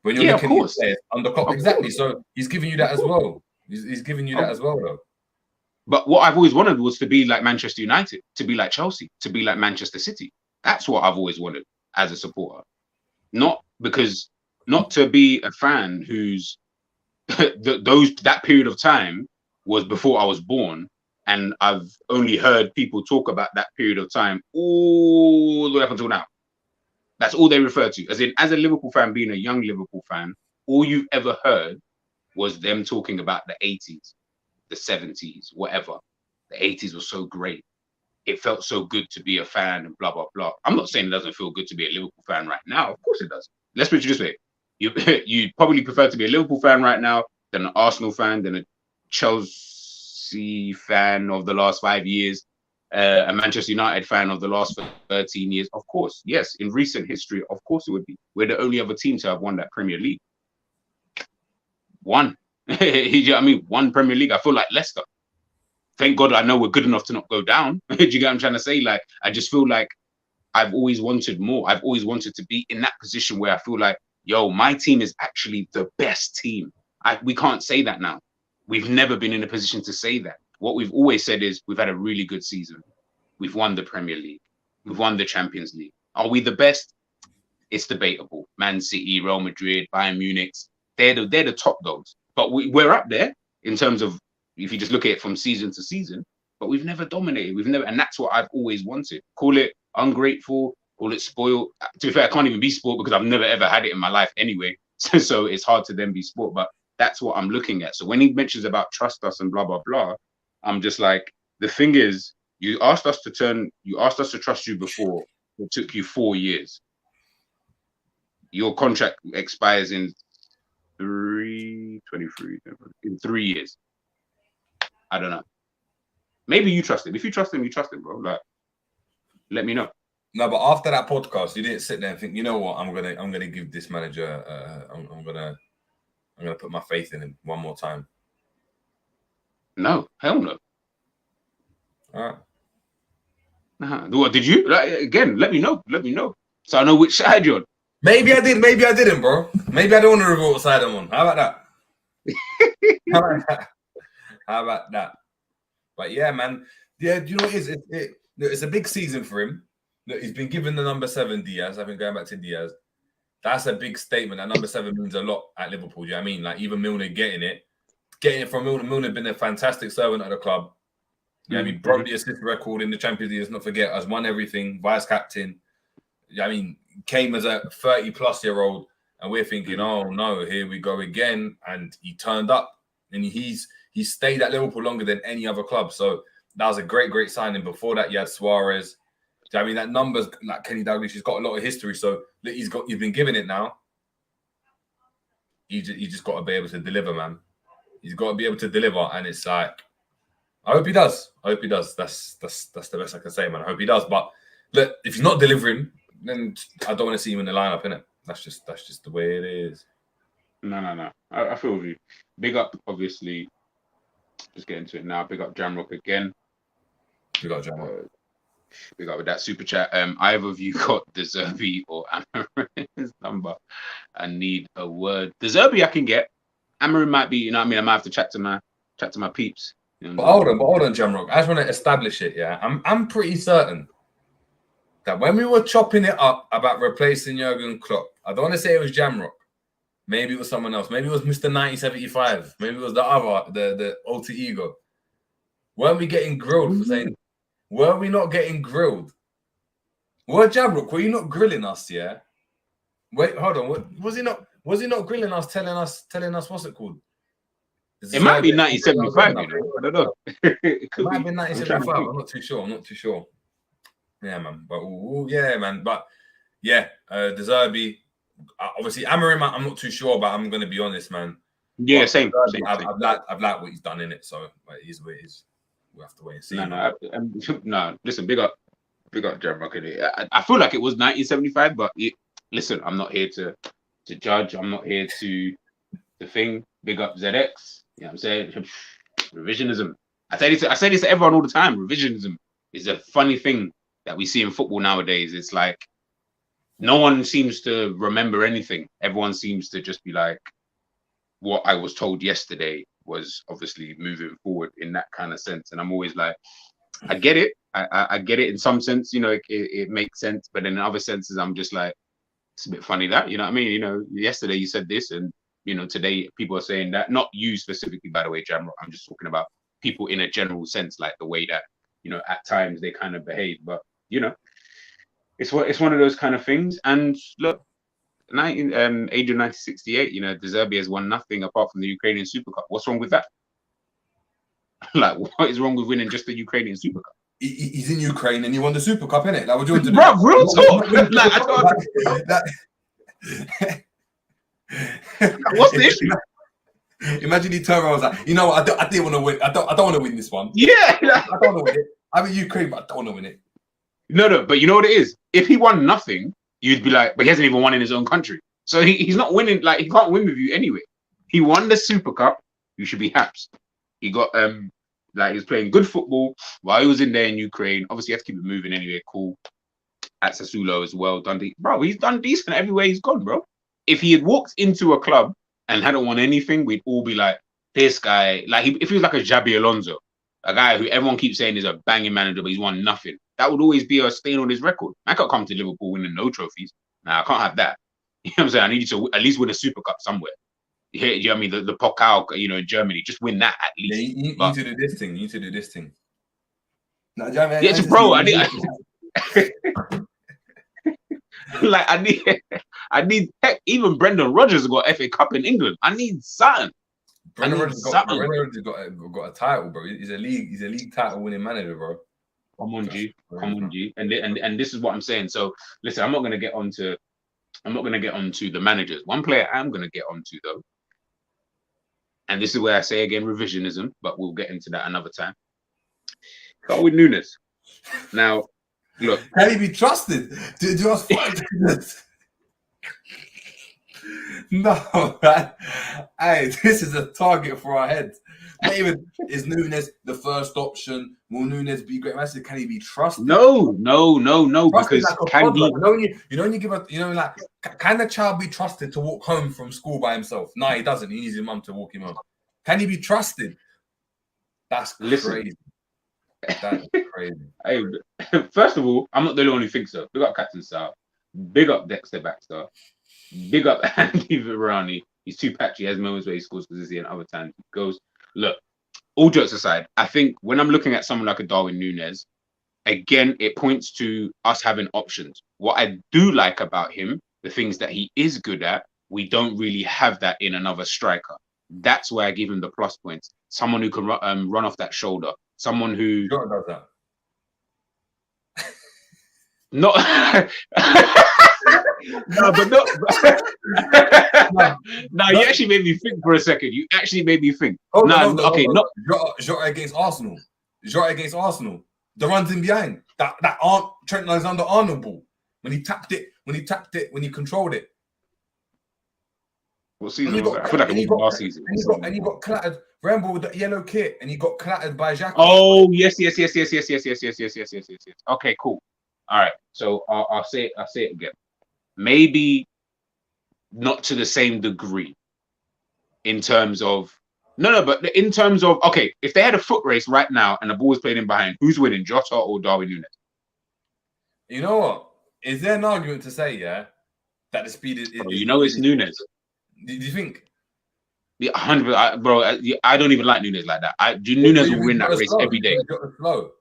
When you're looking at players under Klopp, exactly. So he's giving you that as well. He's giving you that as well, though. But what I've always wanted was to be like Manchester United, to be like Chelsea, to be like Manchester City. That's what I've always wanted as a supporter. Not to be a fan who's that period of time was before I was born, and I've only heard people talk about that period of time all the way up until now. That's all they refer to. As a Liverpool fan, being a young Liverpool fan, all you've ever heard was them talking about the 80s, the 70s, whatever. The 80s was so great. It felt so good to be a fan and blah, blah, blah. I'm not saying it doesn't feel good to be a Liverpool fan right now. Of course it does. Let's put it this way. You'd probably prefer to be a Liverpool fan right now than an Arsenal fan, than a Chelsea fan of the last 5 years, a Manchester United fan of the last 13 years. Of course, yes. In recent history, of course it would be. We're the only other team to have won that Premier League. One. You know what I mean? One Premier League. I feel like Leicester. Thank God I know we're good enough to not go down. Do you get what I'm trying to say? Like, I just feel like I've always wanted more. I've always wanted to be in that position where I feel like, yo, my team is actually the best team. We can't say that now. We've never been in a position to say that. What we've always said is we've had a really good season. We've won the Premier League. We've won the Champions League. Are we the best? It's debatable. Man City, Real Madrid, Bayern Munich, they're the top dogs. But we're up there in terms of, if you just look at it from season to season, but we've never dominated. And that's what I've always wanted. Call it ungrateful, call it spoiled. To be fair, I can't even be spoiled because I've never ever had it in my life anyway. So it's hard to then be spoiled, but that's what I'm looking at. So when he mentions about trust us and blah, blah, blah, I'm just like, the thing is, you asked us to trust you before. It took you 4 years. Your contract expires in 3 years. I don't know. Maybe you trust him. If you trust him, you trust him, bro. Like, let me know. No, but after that podcast, you didn't sit there and think, you know what, I'm gonna give this manager. I'm gonna put my faith in him one more time. No, hell no. All right. What did you? Like, again, let me know. So I know which side you're on. Maybe I did, maybe I didn't, bro. Maybe I don't want to reveal what side I'm on. How about that? How about that? How about that? But yeah, man. Yeah, do you know what it is? It's a big season for him. Look, he's been given the number 7, Diaz. I've been going back to Diaz. That's a big statement. That number 7 means a lot at Liverpool. Do you know what I mean? Like, even Milner getting it from Milner. Milner been a fantastic servant at the club. Yeah, I mean, broke the assist record in the Champions League. Let's not forget, has won everything, vice captain. I mean, came as a 30-plus-year-old, and we're thinking, oh no, here we go again. And he turned up, and he stayed at Liverpool longer than any other club. So that was a great signing. Before that, you had Suarez. I mean, that number's like Kenny Dalglish. He's got a lot of history, so he's been given it now. He just got to be able to deliver, man. He's got to be able to deliver, and it's like, I hope he does. I hope he does. That's the best I can say, man. I hope he does. But look, if he's not delivering, then I don't want to see him in the lineup, innit? That's just the way it is. No. I feel with you. Big up, obviously. Just get into it now. Big up Jamrock again. Big up Jamrock. Big up with that super chat. Either of you got the Zerbi or Amarin's number? I need a word. The Zerbi I can get. Amarin might be, you know what I mean? I might have to chat to my peeps. You know, but hold on, Jamrock. I just want to establish it, yeah. I'm pretty certain that when we were chopping it up about replacing Jurgen Klopp, I don't want to say it was Jamrock. Maybe it was someone else. Maybe it was Mr. 1975. Maybe it was the other, the alter ego. Weren't we getting grilled for saying? Were we not getting grilled? Jamrock, were you not grilling us? Yeah. Wait, hold on. Was he not grilling us? Telling us what's it called? It might be 1975. I don't know. It might have been 1975. I'm not too sure. Yeah, man. But yeah, man. But yeah, De Zerbi. Obviously, Amarim, I'm not too sure, but I'm going to be honest, man. Yeah, same. I've liked what he's done in it, so it is what it is. We'll have to wait and see. No. Listen, big up Jamrock. I feel like it was 1975, but listen, I'm not here to judge. I'm not here to thing. Big up ZX. You know what I'm saying? Revisionism. I say this to everyone all the time. Revisionism is a funny thing that we see in football nowadays. It's like no one seems to remember anything. Everyone seems to just be like, what I was told yesterday was obviously moving forward in that kind of sense. And I'm always like, I get it. I get it in some sense, you know, it makes sense. But in other senses, I'm just like, it's a bit funny that, you know what I mean? You know, yesterday you said this and, you know, today people are saying that. Not you specifically, by the way, Jamrock. I'm just talking about people in a general sense, like the way that, you know, at times they kind of behave. But, you know, it's one of those kind of things. And look, age of 1968, you know, De Zerbi has won nothing apart from the Ukrainian Super Cup. What's wrong with that? Like, what is wrong with winning just the Ukrainian Super Cup? He's in Ukraine and he won the Super Cup, innit? Like, what do you want to do? Bro, real talk. What's the issue? Imagine he turned around and was like, you know what, I didn't want to win. I don't want to win this one. Yeah. I don't want to win it. I'm in Ukraine, but I don't want to win it. No, but you know what it is? If he won nothing, you'd be like, but he hasn't even won in his own country. So he's not winning, like, he can't win with you anyway. He won the Super Cup. You should be happy. He got, like, he was playing good football while he was in there in Ukraine. Obviously, you have to keep it moving anyway. Cool. At Sassuolo as well. Bro, he's done decent everywhere he's gone, bro. If he had walked into a club and hadn't won anything, we'd all be like, this guy, like, if he was like a Xabi Alonso, a guy who everyone keeps saying is a banging manager, but he's won nothing, that would always be a stain on his record. I can't come to Liverpool winning no trophies. Nah, I can't have that. You know what I'm saying? I need you to at least win a Super Cup somewhere. You know what I mean? The Pokal, you know, in Germany, just win that at least. Yeah, you need to do this thing. You need to do this thing. No, Germany, yes, bro. I need. Heck, even Brendan Rodgers got FA Cup in England. I need something. Brendan Rodgers got a title, bro. He's a league title winning manager, bro. Come on, G. And this is what I'm saying. So listen, I'm not gonna get onto the managers. One player I'm gonna get onto though, and this is where I say again revisionism, but we'll get into that another time. Darwin Nunez. Now, look, can he be trusted? Do you No, man. Hey, this is a target for our heads. Not even is Nunez the first option? Will Nunez be great? Master, can he be trusted? No. Trusted Because like a can he? toddler. When you give a, like, can the child be trusted to walk home from school by himself? No, he doesn't. He needs his mum to walk him home. Can he be trusted? That's crazy. Listen. That's crazy. Hey, first of all, I'm not the only one who thinks so. Big up Captain Sal. Big up Dexter Baxter. Big up Andy Virani. He's too patchy. He has moments where he scores because and other times he goes. Look, all jokes aside, I think when I'm looking at someone like a Darwin Nunez, again, it points to us having options. What I do like about him, the things that he is good at, we don't really have that in another striker. That's why I give him the plus points. Someone who can run off that shoulder. Someone who... Jota does that. Not... No, but no. No, you actually made me think for a second. You actually made me think. Jota against Arsenal. Jota against Arsenal. The runs in behind. That Trent Alexander-Arnold ball. When he tapped it, when he controlled it. What season was that? I feel like it was last season. And he got clattered. Rambo with the yellow kit, and he got clattered by Xhaka. Oh, yes. Okay, cool. All right. So I'll say it again. Maybe not to the same degree in terms of but in terms of, okay, if they had a foot race right now and the ball was played in behind, who's winning, Jota or Darwin Nunez? You know what? Is there an argument to say, that the speed is it's Nunez. Do you think? Yeah, 100%, bro. I don't even like Nunez like that. Nunez will win that race every day. No,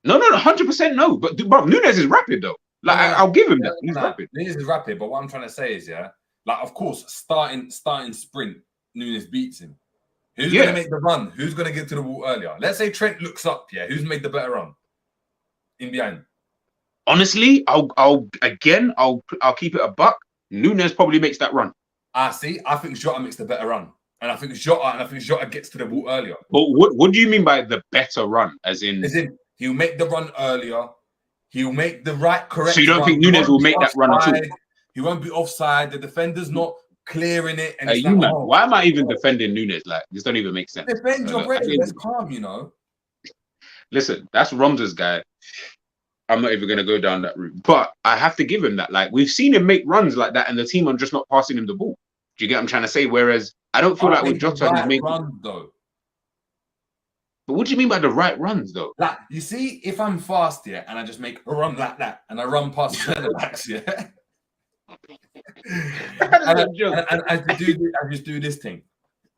100% no. But bro, Nunez is rapid though. Like I'll give him that. He's rapid. Nunez is rapid, but what I'm trying to say is, like of course, starting sprint, Nunez beats him. Who's gonna make the run? Who's gonna get to the ball earlier? Let's say Trent looks up. Who's made the better run in behind? Honestly, I'll keep it a buck. Nunez probably makes that run. I think Jota makes the better run, and I think Jota gets to the ball earlier. But what do you mean by the better run? As in he'll make the run earlier. He'll make the correct. So you don't think Nunez will make that run at all? He won't be offside. The defender's not clearing it. And why am I even defending Nunez? Like, this don't even make sense. Defend your brother. Let's calm, Listen, that's Romza's guy. I'm not even going to go down that route. But I have to give him that. Like, we've seen him make runs like that, and the team are just not passing him the ball. Do you get what I'm trying to say? Whereas I don't feel like with Jota, he's making runs though. But what do you mean by the right runs, though? Like, you see, if I'm fast, and I just make a run like that, and I run past the centre backs, and I just do this thing,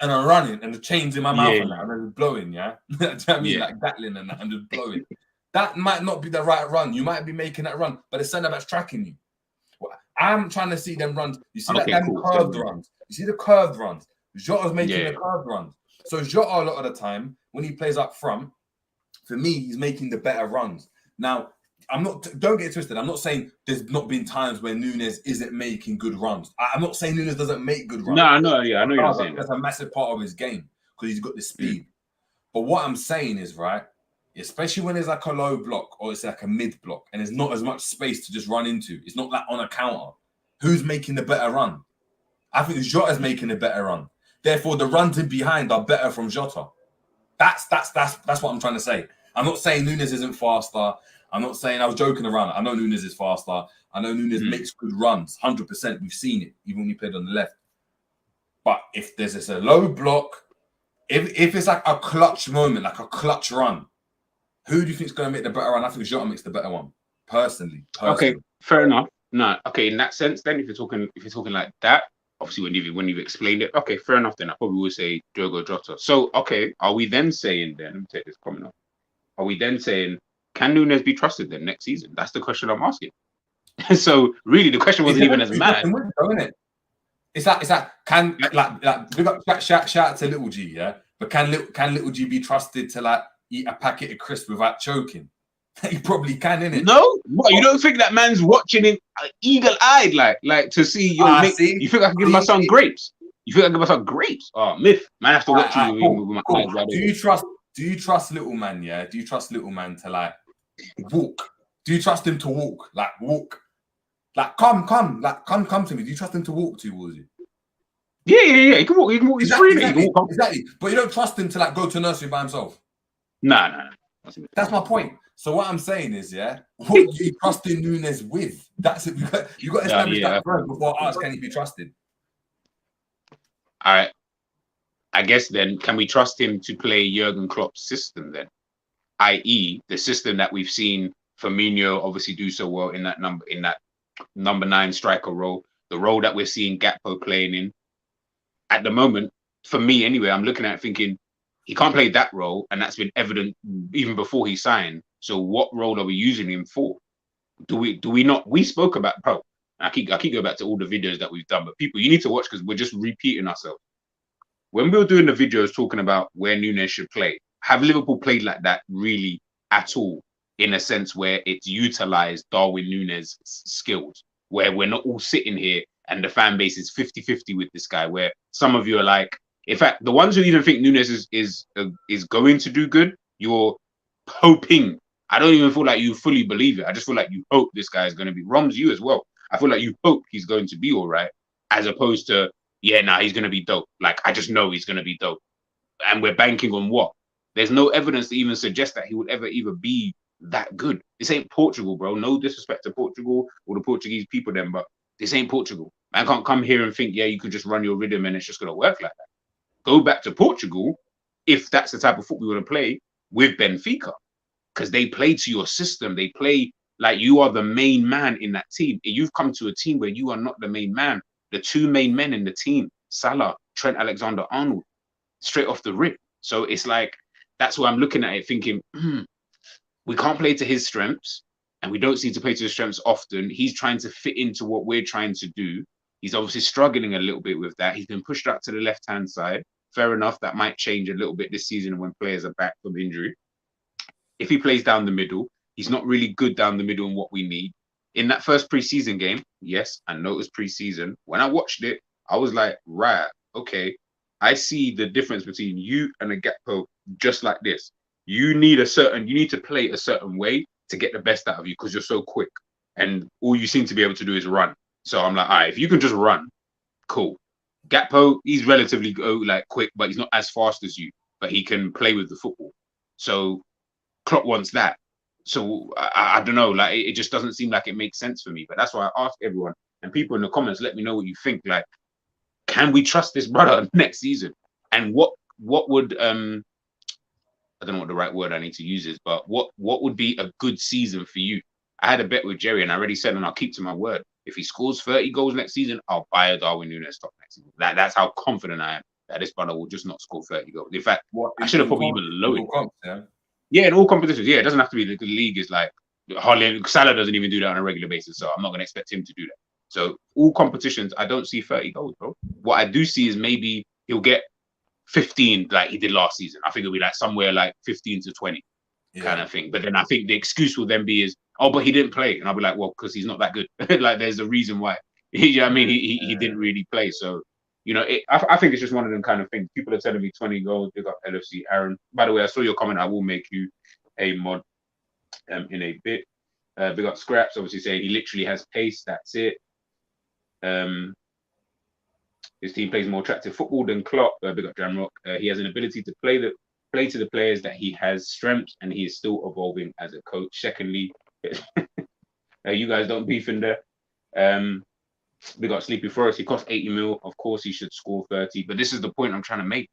and I'm running, and the chains in my mouth, and I'm just blowing, Do you know what I mean? Like Gatlin and that, I'm just blowing. That might not be the right run. You might be making that run, but the centre back's tracking you. Well, I'm trying to see them runs. You see curved runs. You see the curved runs. Jota's making the curved runs. So Jota, a lot of the time, when he plays up front, for me, he's making the better runs. Now, don't get twisted. I'm not saying there's not been times where Nunez isn't making good runs. I'm not saying Nunez doesn't make good runs. No, I know you're saying that's a massive part of his game because he's got the speed. But what I'm saying is, right, especially when there's like a low block or it's like a mid block and there's not as much space to just run into. It's not like on a counter. Who's making the better run? I think Jota's making a better run. Therefore, the runs in behind are better from Jota. That's what I'm trying to say. I'm not saying Nunez isn't faster. I'm not saying I was joking around. I know Nunez is faster. I know Nunez makes good runs, 100%. We've seen it, even when he played on the left. But if there's just a low block, if it's like a clutch moment, like a clutch run, who do you think is going to make the better run? I think Jota makes the better one, personally. Okay, fair enough. No, okay, in that sense, then if you're talking like that, obviously when you've explained it, okay, fair enough. Then I probably would say Diogo Jota. So okay, are we then saying then? Let me take this comment off. Are we then saying can Nunez be trusted then next season? That's the question I'm asking. So really, the question wasn't even as mad. It's like can big up, shout out to Little G, But can Little G be trusted to like eat a packet of crisps without choking? He probably can, innit? No, what, you don't think that man's watching him eagle-eyed, like to see your mate? You think I can give my son grapes? You think I can give my son grapes? Oh, myth. Man, I have to watch you with my eyes. Do you trust little man? Yeah. Do you trust little man to like walk? Do you trust him to walk? Like walk? Like come to me. Do you trust him to walk towards you? Yeah. He can walk. He's free. He can walk. Exactly. But you don't trust him to like go to nursery by himself. Nah. That's my point. So what I'm saying is, what do you trust in Nunez with? That's it. You got to establish that first before us. Can he be trusted? All right. I guess then, can we trust him to play Jurgen Klopp's system then? I.e., the system that we've seen Firmino obviously do so well in that number 9 striker role, the role that we're seeing Gakpo playing in. At the moment, for me anyway, I'm looking at it thinking he can't play that role, and that's been evident even before he signed. So what role are we using him for? Do we not? We spoke about, bro. I keep going back to all the videos that we've done, but people, you need to watch because we're just repeating ourselves. When we were doing the videos talking about where Nunez should play, have Liverpool played like that really at all, in a sense where it's utilized Darwin Nunez' skills, where we're not all sitting here and the fan base is 50-50 with this guy, where some of you are like, in fact, the ones who even think Nunez is going to do good, you're hoping. I don't even feel like you fully believe it. I just feel like you hope this guy is going to be. Roms, you as well. I feel like you hope he's going to be all right, as opposed to, he's going to be dope. Like, I just know he's going to be dope. And we're banking on what? There's no evidence to even suggest that he would ever be that good. This ain't Portugal, bro. No disrespect to Portugal or the Portuguese people then, but this ain't Portugal. Man can't come here and think, you could just run your rhythm and it's just going to work like that. Go back to Portugal, if that's the type of football you want to play, with Benfica. Because they play to your system. They play like you are the main man in that team. You've come to a team where you are not the main man. The 2 main men in the team, Salah, Trent Alexander-Arnold, straight off the rip. So it's like, that's why I'm looking at it thinking, we can't play to his strengths, and we don't seem to play to his strengths often. He's trying to fit into what we're trying to do. He's obviously struggling a little bit with that. He's been pushed out to the left-hand side. Fair enough, that might change a little bit this season when players are back from injury. If he plays down the middle, he's not really good down the middle in what we need. In that first preseason game, yes, I know it was preseason. When I watched it, I was like, right, okay, I see the difference between you and a Gakpo just like this. You need to play a certain way to get the best out of you because you're so quick. And all you seem to be able to do is run. So I'm like, all right, if you can just run, cool. Gakpo, he's relatively quick, but he's not as fast as you, but he can play with the football. So Klopp wants that. So I don't know, like it just doesn't seem like it makes sense for me. But that's why I ask everyone and people in the comments, let me know what you think. Like, can we trust this brother next season? And what would I don't know what the right word I need to use is, but what would be a good season for you? I had a bet with Jerry and I already said, and I'll keep to my word. If he scores 30 goals next season, I'll buy a Darwin Nunez top next season. That's how confident I am that this brother will just not score 30 goals. In fact, I should have probably even lowered it. Yeah, in all competitions. Yeah, it doesn't have to be the league is like hardly. Salah doesn't even do that on a regular basis, so I'm not going to expect him to do that. So all competitions, I don't see 30 goals, bro. What I do see is maybe he'll get 15 like he did last season. I think it'll be like somewhere like 15 to 20 kind of thing. But then I think the excuse will then be is, oh, but he didn't play. And I'll be like, well, because he's not that good. Like there's a reason why. You know what I mean? He didn't really play. So, you know, I think it's just one of them kind of things. People are telling me 20 goals. Big up LFC. Aaron, by the way, I saw your comment. I will make you a mod in a bit. Big up Scraps, obviously saying he literally has pace. That's it. His team plays more attractive football than Klopp. Big up Jamrock. He has an ability to play to the players that he has strengths, and he is still evolving as a coach. Secondly, you guys don't beef in there. We got Sleepy Forest. He cost 80 mil. Of course, he should score 30. But this is the point I'm trying to make.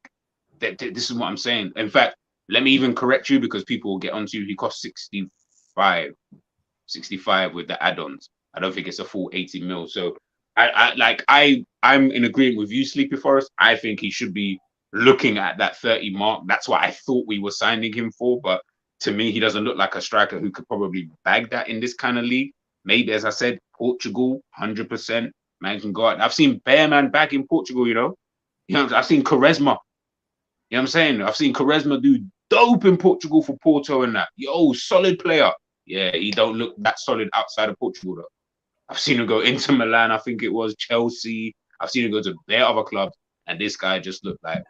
This is what I'm saying. In fact, let me even correct you because people will get onto you. He cost 65 with the add-ons. I don't think it's a full 80 mil. So I'm in agreement with you, Sleepy Forest. I think he should be looking at that 30 mark. That's what I thought we were signing him for. But to me, he doesn't look like a striker who could probably bag that in this kind of league. Maybe, as I said, Portugal, 100%. Man can go out. I've seen Bearman back in Portugal, you know. I've seen Quaresma. You know what I'm saying? I've seen Quaresma do dope in Portugal for Porto and that. Yo, solid player. Yeah, he don't look that solid outside of Portugal, though. I've seen him go into Milan, I think it was, Chelsea. I've seen him go to their other clubs, and this guy just looked like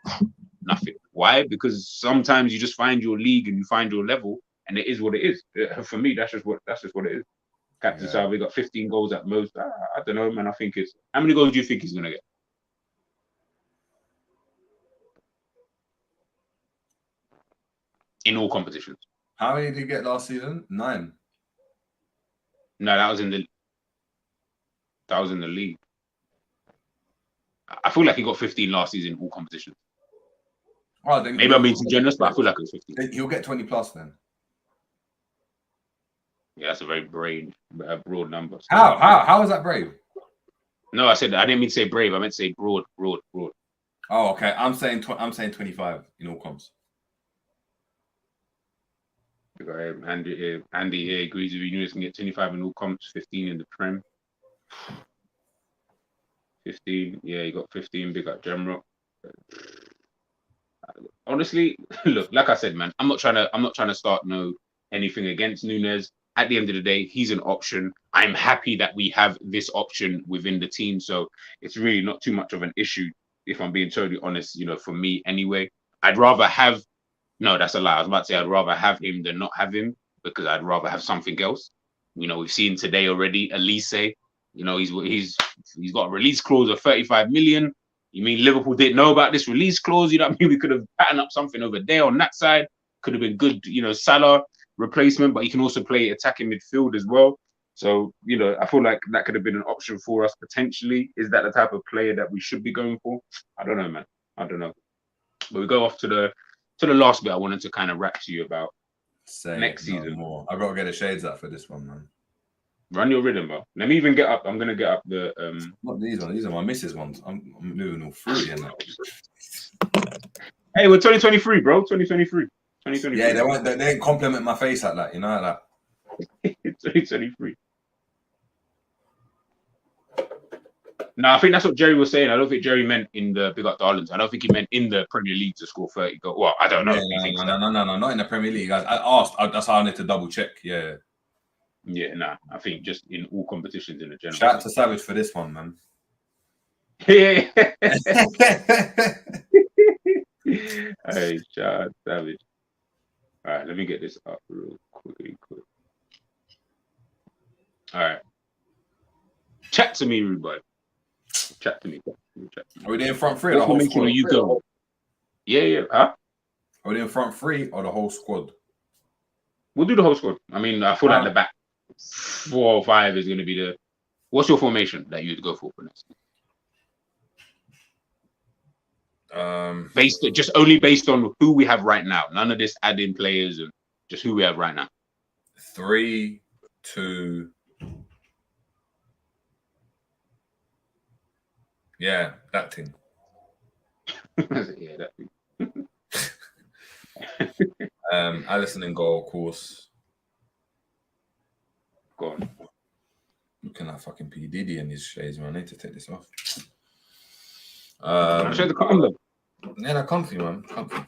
nothing. Why? Because sometimes you just find your league and you find your level, and it is what it is. For me, that's just what it is. Captain Salvi got 15 goals at most. I don't know, man. I think it's... How many goals do you think he's going to get? in all competitions. How many did he get last season? 9. No, that was in the league. I feel like he got 15 last season in all competitions. Oh, then Maybe I'm being too generous, but I feel like it was 15. He'll get 20 plus then. Yeah, that's a very broad number. So. How is that brave? No, I didn't mean to say brave. I meant to say broad. Oh, okay. I'm saying 25 in all comps. Andy here agrees with you. Nunez can get 25 in all comps, 15 in the Prem. 15, yeah, he got 15. Big up Gemrock. Honestly, look, like I said, man, I'm not trying to start anything against Nunez. At the end of the day, he's an option. I'm happy that we have this option within the team, so it's really not too much of an issue. If I'm being totally honest, for me anyway, I'd rather have. No, that's a lie. I was about to say I'd rather have him than not have him because I'd rather have something else. We've seen today already. Elise, he's got a release clause of 35 million. You mean Liverpool didn't know about this release clause? You know what I mean? We could have patterned up something over there on that side. Could have been good, Salah replacement, but he can also play attacking midfield as well. So, I feel like that could have been an option for us potentially. Is that the type of player that we should be going for? I don't know, man. I don't know. But we go off to the last bit I wanted to kind of rap to you about next season. More. I got to get the shades out for this one, man. Run your rhythm, bro. Let me even get up. I'm going to get up the... Not these ones. These are my missus ones. I'm moving all through here now. Hey, we're 2023, bro. 2023. Yeah, they ain't compliment my face like that. You know like that. 2023. No, I think that's what Jerry was saying. I don't think Jerry meant in the Big Up Darlings. I don't think he meant in the Premier League to score 30 goals. Well, I don't know. No, not in the Premier League. I asked. That's how I need to double check. Yeah. Yeah, nah. I think just in all competitions in the general. Shout out to Savage for this one, man. Yeah. Hey, shout out Savage. All right, let me get this up real quick. All right. Chat to me, rude boy. Chat to me. Are we doing front three or the whole squad? squad? You go. Yeah. Huh? Are we doing front three or the whole squad? We'll do the whole squad. I mean, I feel like the back 4 or 5 is going to be the... What's your formation that you'd go for next? Based on who we have right now. None of this add-in players and just who we have right now. 3, 2... Yeah, that thing. Yeah, that thing. Alisson in goal, of course. Go on. Looking at fucking P. Diddy and his shades, man. I need to take this off. Can I show the colour? Yeah, they're comfy, man. Comfy.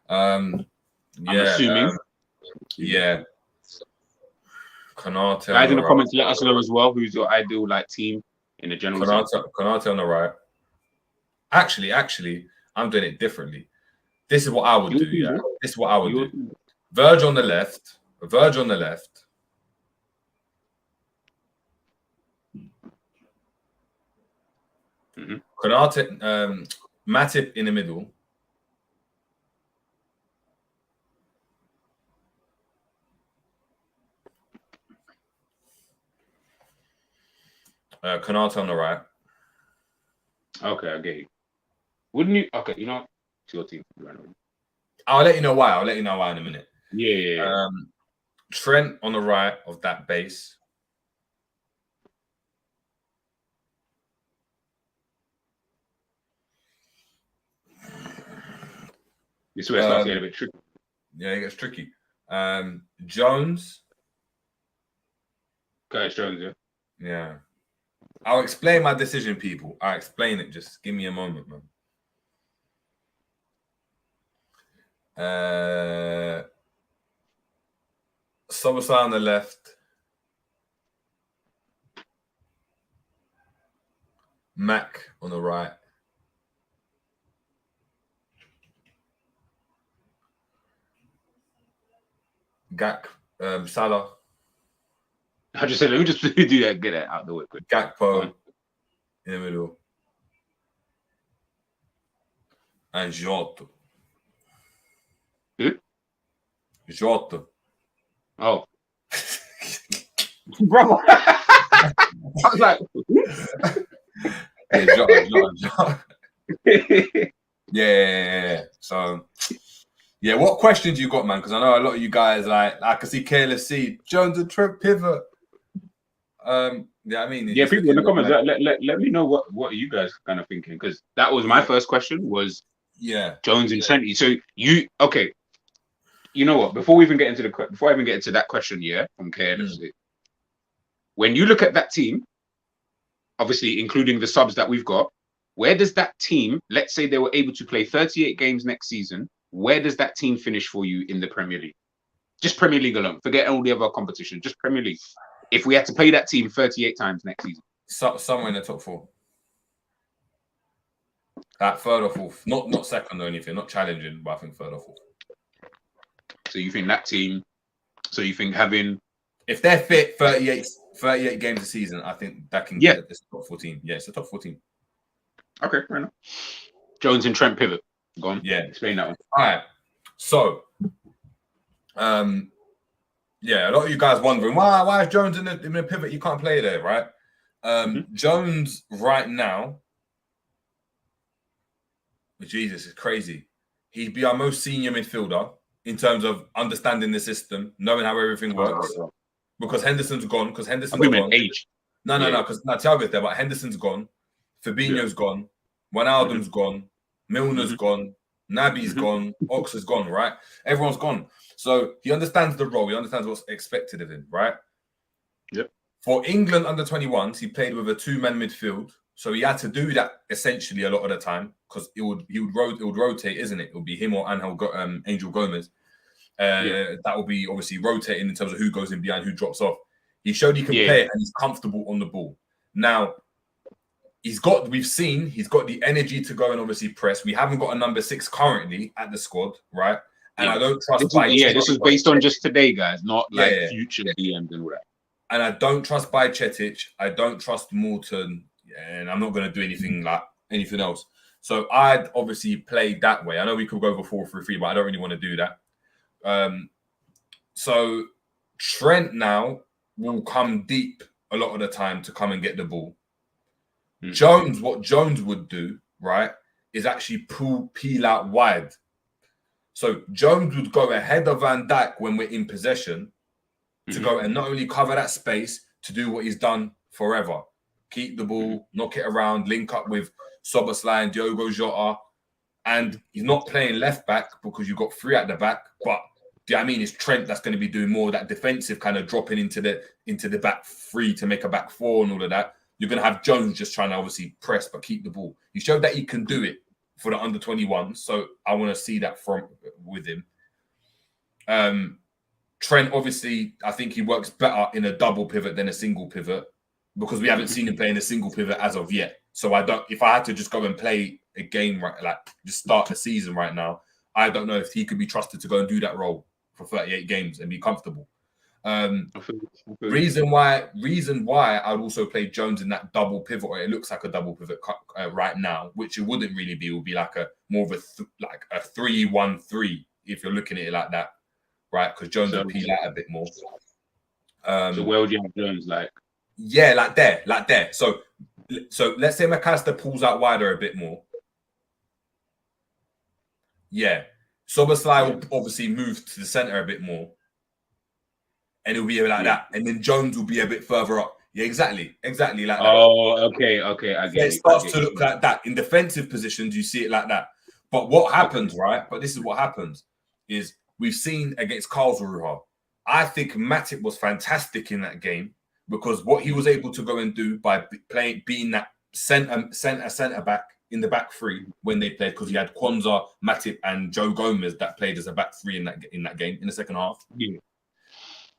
I'm assuming. Yeah. Konate. Guys in the comments, let us know as well who's your ideal team in the general. Konate on the right. Actually, I'm doing it differently. This is what I would do. Yeah, this is what I would do. Verge on the left. Mm-hmm. Konate, Matip in the middle. Konate on the right. Okay, I get you. Wouldn't you? Okay, you know, it's your team. I'll let you know why. in a minute. Yeah. Trent on the right of that base. This is where it starts getting a bit tricky. Yeah, it gets tricky. Jones. Curtis Jones, yeah. Yeah. I'll explain my decision, people. I'll explain it. Just give me a moment, man. Sobosai on the left. Mac on the right. Gak, Salah. I just said, let me just do that, get that out the way quick. Gakpo in the middle. And Jota. Jota. Oh, bro. I was like, Yeah, Jota. Yeah. So, yeah, what questions you got, man? Because I know a lot of you guys, like I can see KLFC, Jones and Trent pivot. Yeah, I mean, yeah, people in the comments, let me know what you guys kind of thinking, because that was my first question was Jones and Trent. So okay, you know what? Before I even get into that question, from KLFC, when you look at that team, obviously including the subs that we've got, where does that team? Let's say they were able to play 38 games next season. Where does that team finish for you in the Premier League? Just Premier League alone. Forget all the other competition. Just Premier League. If we had to play that team 38 times next season. Somewhere in the top 4. That third or fourth. Not second or anything. Not challenging, but I think third or fourth. So you think that team... So you think having... If they're fit 38 games a season, I think that can get this top 14. Yeah, it's the top 14. Okay, fair enough. Jones and Trent pivot. Go on. Yeah. Explain that one. All right. So... yeah, a lot of you guys wondering why is Jones in the pivot? You can't play there, right? Jones right now, Jesus, is crazy. He'd be our most senior midfielder in terms of understanding the system, knowing how everything works. Because Henderson's gone. Age. No, because Thiago's there, but Henderson's gone. Fabinho's gone. Wijnaldum's gone. Milner's gone. Naby's gone. Ox is gone, right? Everyone's gone. So he understands the role. He understands what's expected of him, right? Yep. For England under 21s, he played with a 2-man midfield. So he had to do that essentially a lot of the time because it would rotate, isn't it? It would be him or Angel Gomez. That will be obviously rotating in terms of who goes in behind, who drops off. He showed he can play it and he's comfortable on the ball. Now, he's got the energy to go and obviously press. We haven't got a number 6 currently at the squad, right? And I don't trust this is based on just today, guys, not like future DMs and all that. And I don't trust Bajcetic. I don't trust Morton. And I'm not going to do anything else. So I'd obviously play that way. I know we could go over 4-3-3, but I don't really want to do that. So Trent now will come deep a lot of the time to come and get the ball. What Jones would do, right, is actually peel out wide. So Jones would go ahead of Van Dijk when we're in possession to go and not only cover that space, to do what he's done forever. Keep the ball, knock it around, link up with Szoboszlai and Diogo Jota. And he's not playing left back because you've got 3 at the back. But, do you know what I mean? It's Trent that's going to be doing more of that defensive kind of dropping into the back 3 to make a back 4 and all of that. You're going to have Jones just trying to obviously press but keep the ball. He showed that he can do it for the under 21, so I want to see that with him. Trent, obviously, I think he works better in a double pivot than a single pivot because we haven't seen him playing a single pivot as of yet. So if I had to just go and play a game, right, like just start the season right now, I don't know if he could be trusted to go and do that role for 38 games and be comfortable. Reason why I would also play Jones in that double pivot, or it looks like a double pivot right now, which it wouldn't really be. It would be like a 3-1-3 if you're looking at it like that, right? Because Jones would peel out a bit more. So where would you have Jones like? Yeah, like there. So let's say McAllister pulls out wider a bit more. Yeah, Szoboszlai will obviously move to the center a bit more. And it'll be like that. And then Jones will be a bit further up. Yeah, exactly like that. Oh, okay. I get it. It starts to look like that. In defensive positions, you see it like that. But what happens, right? But this is what happens, is we've seen against Karlsruhe. I think Matip was fantastic in that game because what he was able to go and do by being that centre back in the back 3 when they played, because he had Kwanzaa, Matip, and Joe Gomez that played as a back 3 in that game in the second half. Yeah.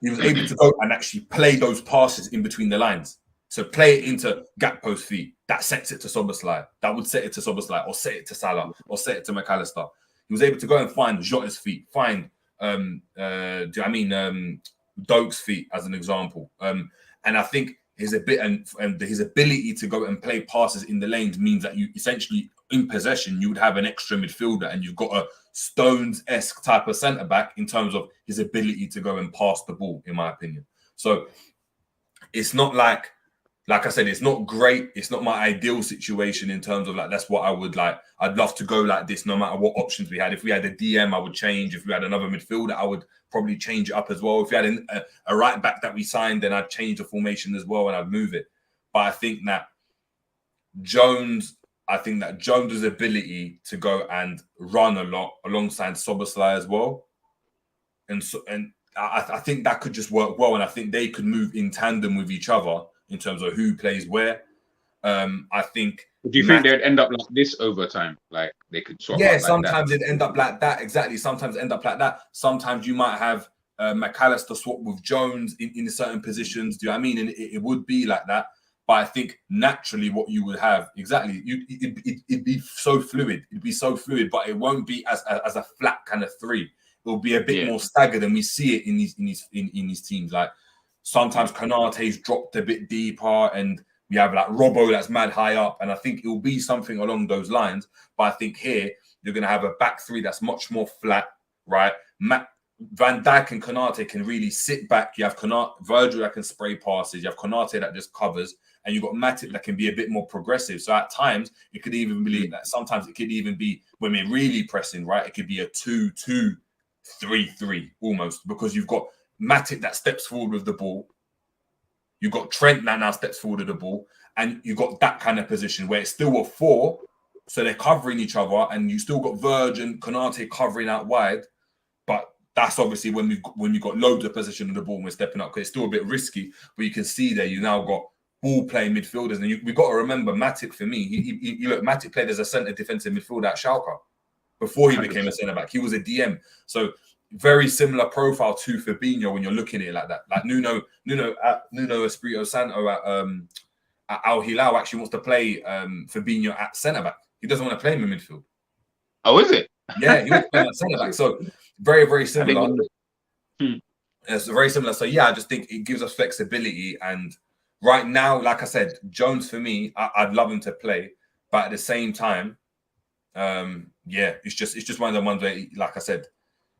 He was able to go and actually play those passes in between the lines. So play it into gap post feet. That sets it to Szoboszlai. That would set it to Szoboszlai, or set it to Salah, or set it to McAllister. He was able to go and find Jota's feet, find Doak's feet as an example. And I think his ability to go and play passes in the lanes means that you essentially in possession, you would have an extra midfielder, and you've got a Stones-esque type of centre back in terms of his ability to go and pass the ball, in my opinion. So it's not like I said, it's not great. It's not my ideal situation in terms of like, that's what I would like. I'd love to go like this no matter what options we had. If we had a DM, I would change. If we had another midfielder, I would probably change it up as well. If we had a right back that we signed, then I'd change the formation as well and I'd move it. But I think that Jones' ability to go and run a lot alongside Szoboszlai as well. And I think that could just work well. And I think they could move in tandem with each other in terms of who plays where. I think. Do you think they'd end up like this over time? Like they could swap? Yeah, like sometimes it'd end up like that. Exactly. Sometimes end up like that. Sometimes you might have McAllister swap with Jones in certain positions. Do you know what I mean? And it would be like that. But I think naturally what you would have, exactly, it'd be so fluid. It'd be so fluid, but it won't be as a flat kind of three. It'll be a bit more staggered, and we see it in these teams. Like sometimes Konate's dropped a bit deeper, and we have like Robbo that's mad high up, and I think it will be something along those lines. But I think here you're going to have a back three that's much more flat, right? Van Dijk and Konate can really sit back. You have Virgil that can spray passes. You have Konate that just covers, and you've got Matip that can be a bit more progressive. So at times it could even be that. Sometimes it could even be when we're really pressing, right? It could be a 2-2-3-3 almost, because you've got Matip that steps forward with the ball. You've got Trent that now steps forward with the ball, and you've got that kind of position where it's still a 4, so they're covering each other, and you still got Virgil and Konate covering out wide, but that's obviously when you've got loads of possession of the ball and we're stepping up, because it's still a bit risky. But you can see there, you now got ball playing midfielders, and we've got to remember Matip. For me, Matip played as a centre defensive midfielder at Schalke before he became a centre back. He was a DM, so very similar profile to Fabinho when you're looking at it like that. Like Nuno Espirito Santo at Al Hilal actually wants to play Fabinho at centre back. He doesn't want to play him in midfield. Oh, is it? Yeah, he wants to play him at centre back. So very, very similar. It's very similar. So yeah, I just think it gives us flexibility. And right now, like I said, Jones for me, I'd love him to play, but at the same time, it's just one of the ones where, like I said,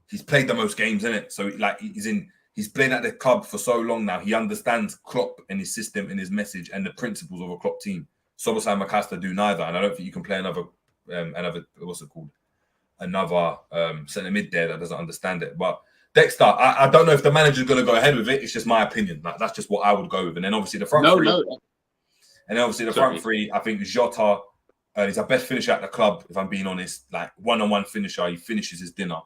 he's played the most games in it. So like he's been at the club for so long now. He understands Klopp and his system and his message and the principles of a Klopp team. Szoboszlai and McAllister do neither, and I don't think you can play another what's it called? Another centre mid there that doesn't understand it. But Dexter, I don't know if the manager's going to go ahead with it. It's just my opinion. Like, that's just what I would go with. And then obviously the front three. And then obviously the front three, I think Jota is our best finisher at the club, if I'm being honest. Like one-on-one finisher, he finishes his dinner.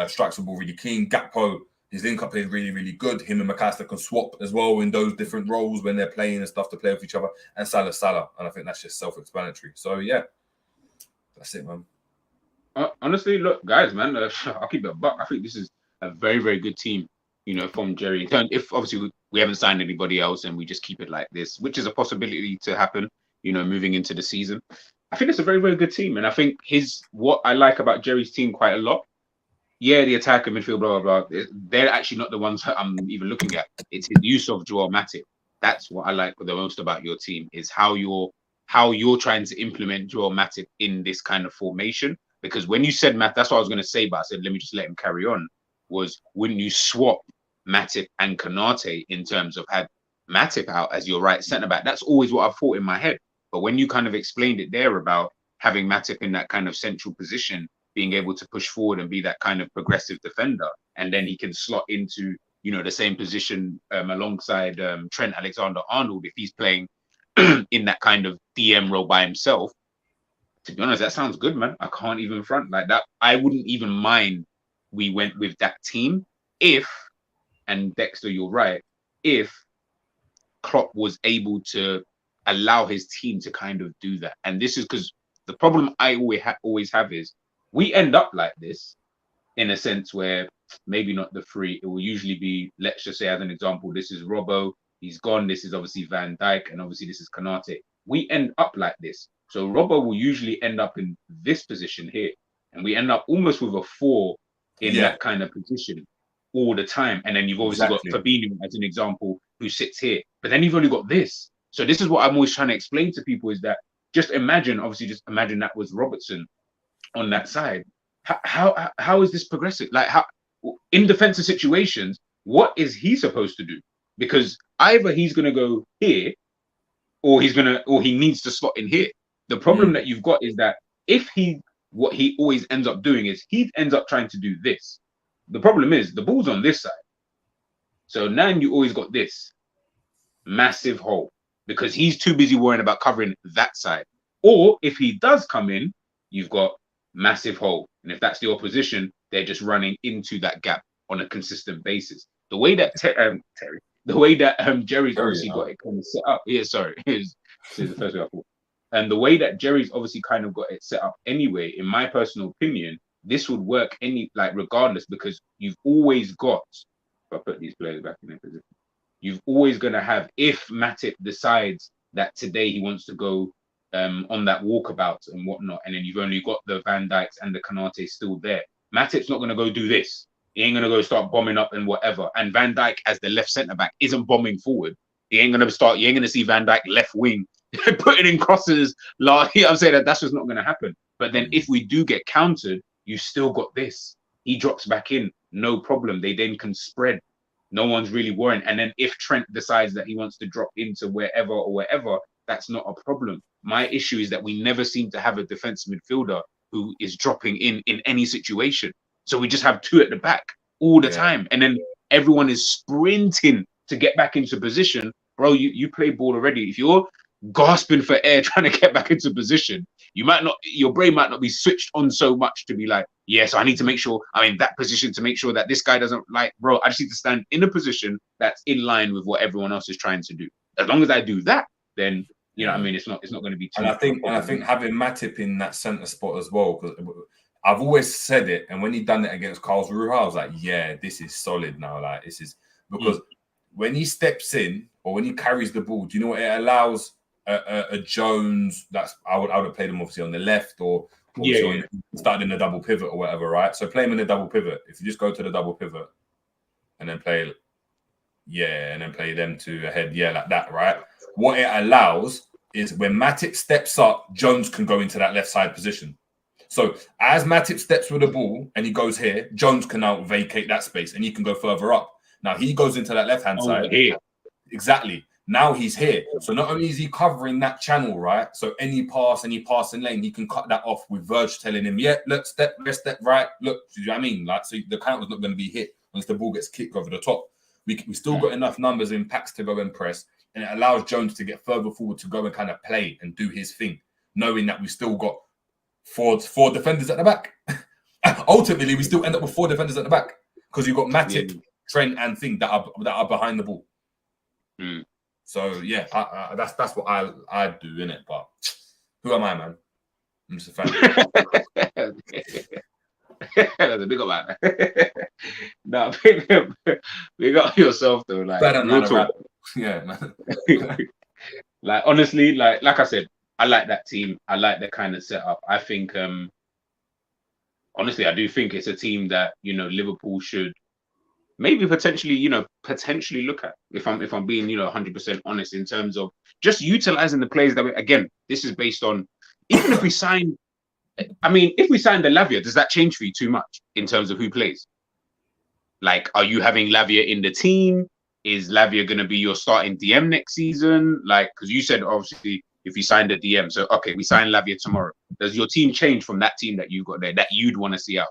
Strikes the ball really clean. Gakpo, his link-up is really, really good. Him and McAllister can swap as well in those different roles when they're playing and stuff to play with each other. And Salah. And I think that's just self-explanatory. So, yeah, that's it, man. Honestly, look, guys, man, I'll keep it a buck. I think this is a very, very good team, from Jerry. If obviously we haven't signed anybody else and we just keep it like this, which is a possibility to happen, moving into the season. I think it's a very, very good team. And I think what I like about Jerry's team quite a lot, the attack and midfield, blah, blah, blah, they're actually not the ones that I'm even looking at. It's his use of Joel Matip. That's what I like the most about your team, is how you're trying to implement Joel Matip in this kind of formation. Because when you said Matt, that's what I was going to say, but I said, let me just let him carry on, was wouldn't you swap Matip and Konate in terms of had Matip out as your right centre-back? That's always what I've thought in my head. But when you kind of explained it there about having Matip in that kind of central position, being able to push forward and be that kind of progressive defender, and then he can slot into, the same position alongside Trent Alexander-Arnold if he's playing in that kind of DM role by himself. To be honest, that sounds good, man. I can't even front like that. I wouldn't even mind we went with that team if, and Dexter, you're right, if Klopp was able to allow his team to kind of do that. And this is because the problem I always have is we end up like this in a sense where maybe not the three. It will usually be, let's just say as an example, this is Robbo, he's gone. This is obviously Van Dijk, and obviously this is Konate. We end up like this. So Robbo will usually end up in this position here. And we end up almost with a 4 in that kind of position all the time. And then you've obviously got Fabinho as an example who sits here. But then you've only got this. So this is what I'm always trying to explain to people, is that just imagine that was Robertson on that side. How is this progressive? Like, how in defensive situations, what is he supposed to do? Because either he's going to go here, or he needs to slot in here. The problem that you've got is that what he always ends up doing is he ends up trying to do this. The problem is the ball's on this side. So now you always got this massive hole because he's too busy worrying about covering that side. Or if he does come in, you've got massive hole. And if that's the opposition, they're just running into that gap on a consistent basis. The way that Jerry's obviously got it kind of set up. Yeah, sorry. This is the first way I thought. And the way that Jerry's obviously kind of got it set up anyway, in my personal opinion, this would work regardless, because you've always got, if I put these players back in their position, you've always going to have, if Matip decides that today he wants to go on that walkabout and whatnot, and then you've only got the Van Dijks and the Kanate still there, Matip's not going to go do this. He ain't going to go start bombing up and whatever. And Van Dijk, as the left centre-back, isn't bombing forward. You ain't going to see Van Dijk left wing putting in crosses. I'm saying that's just not going to happen. But then if we do get countered, you still got this. He drops back in, no problem. They then can spread. No one's really worrying. And then if Trent decides that he wants to drop into wherever, that's not a problem. My issue is that we never seem to have a defensive midfielder who is dropping in any situation. So we just have two at the back all the time. And then everyone is sprinting to get back into position. Bro, you play ball already. If you're gasping for air trying to get back into position, your brain might not be switched on so much to be like, so I need to make sure I'm in that position to make sure that this guy doesn't, like, bro, I just need to stand in a position that's in line with what everyone else is trying to do. As long as I do that, then you know what I mean, it's not going to be too. And I think having Matip in that centre spot as well, because I've always said it, and when he done it against Karlsruhe, I was like, yeah, this is solid now. Like, this is because when he steps in or when he carries the ball, do you know what it allows a Jones? I would have played him obviously on the left or started in the double pivot or whatever, right? So play him in the double pivot. If you just go to the double pivot and then play, and then play them two ahead, like that, right? What it allows is when Matip steps up, Jones can go into that left side position. So as Matip steps with the ball and he goes here, Jones can now vacate that space and he can go further up. Now he goes into that left-hand side. Here. Exactly. Now he's here. So not only is he covering that channel, right? So any passing lane, he can cut that off with Verge telling him, look, step left, step right. Look, do you know what I mean? Like, so the counter's not going to be hit unless the ball gets kicked over the top. We still got enough numbers in packs to go and press, and it allows Jones to get further forward to go and kind of play and do his thing, knowing that we still got four defenders at the back. Ultimately, we still end up with 4 defenders at the back because you've got Matip, Trent, and Thing that are behind the ball. So that's what I do in it. But who am I, man? I'm just a fan. That's a big up, man. No, big up yourself though. Like, better than talk. Yeah, man. Like, honestly, like I said, I like that team. I like the kind of setup. I think, honestly, I do think it's a team that, Liverpool should maybe potentially look at. If I'm being, 100% honest in terms of just utilizing the players that again, this is based on, even if we sign, if we sign the Lavia, does that change for you too much in terms of who plays? Like, are you having Lavia in the team? Is Lavia going to be your starting DM next season? Like, because you said, obviously, if you signed a DM, so, okay, we sign Lavia tomorrow. Does your team change from that team that you've got there that you'd want to see out?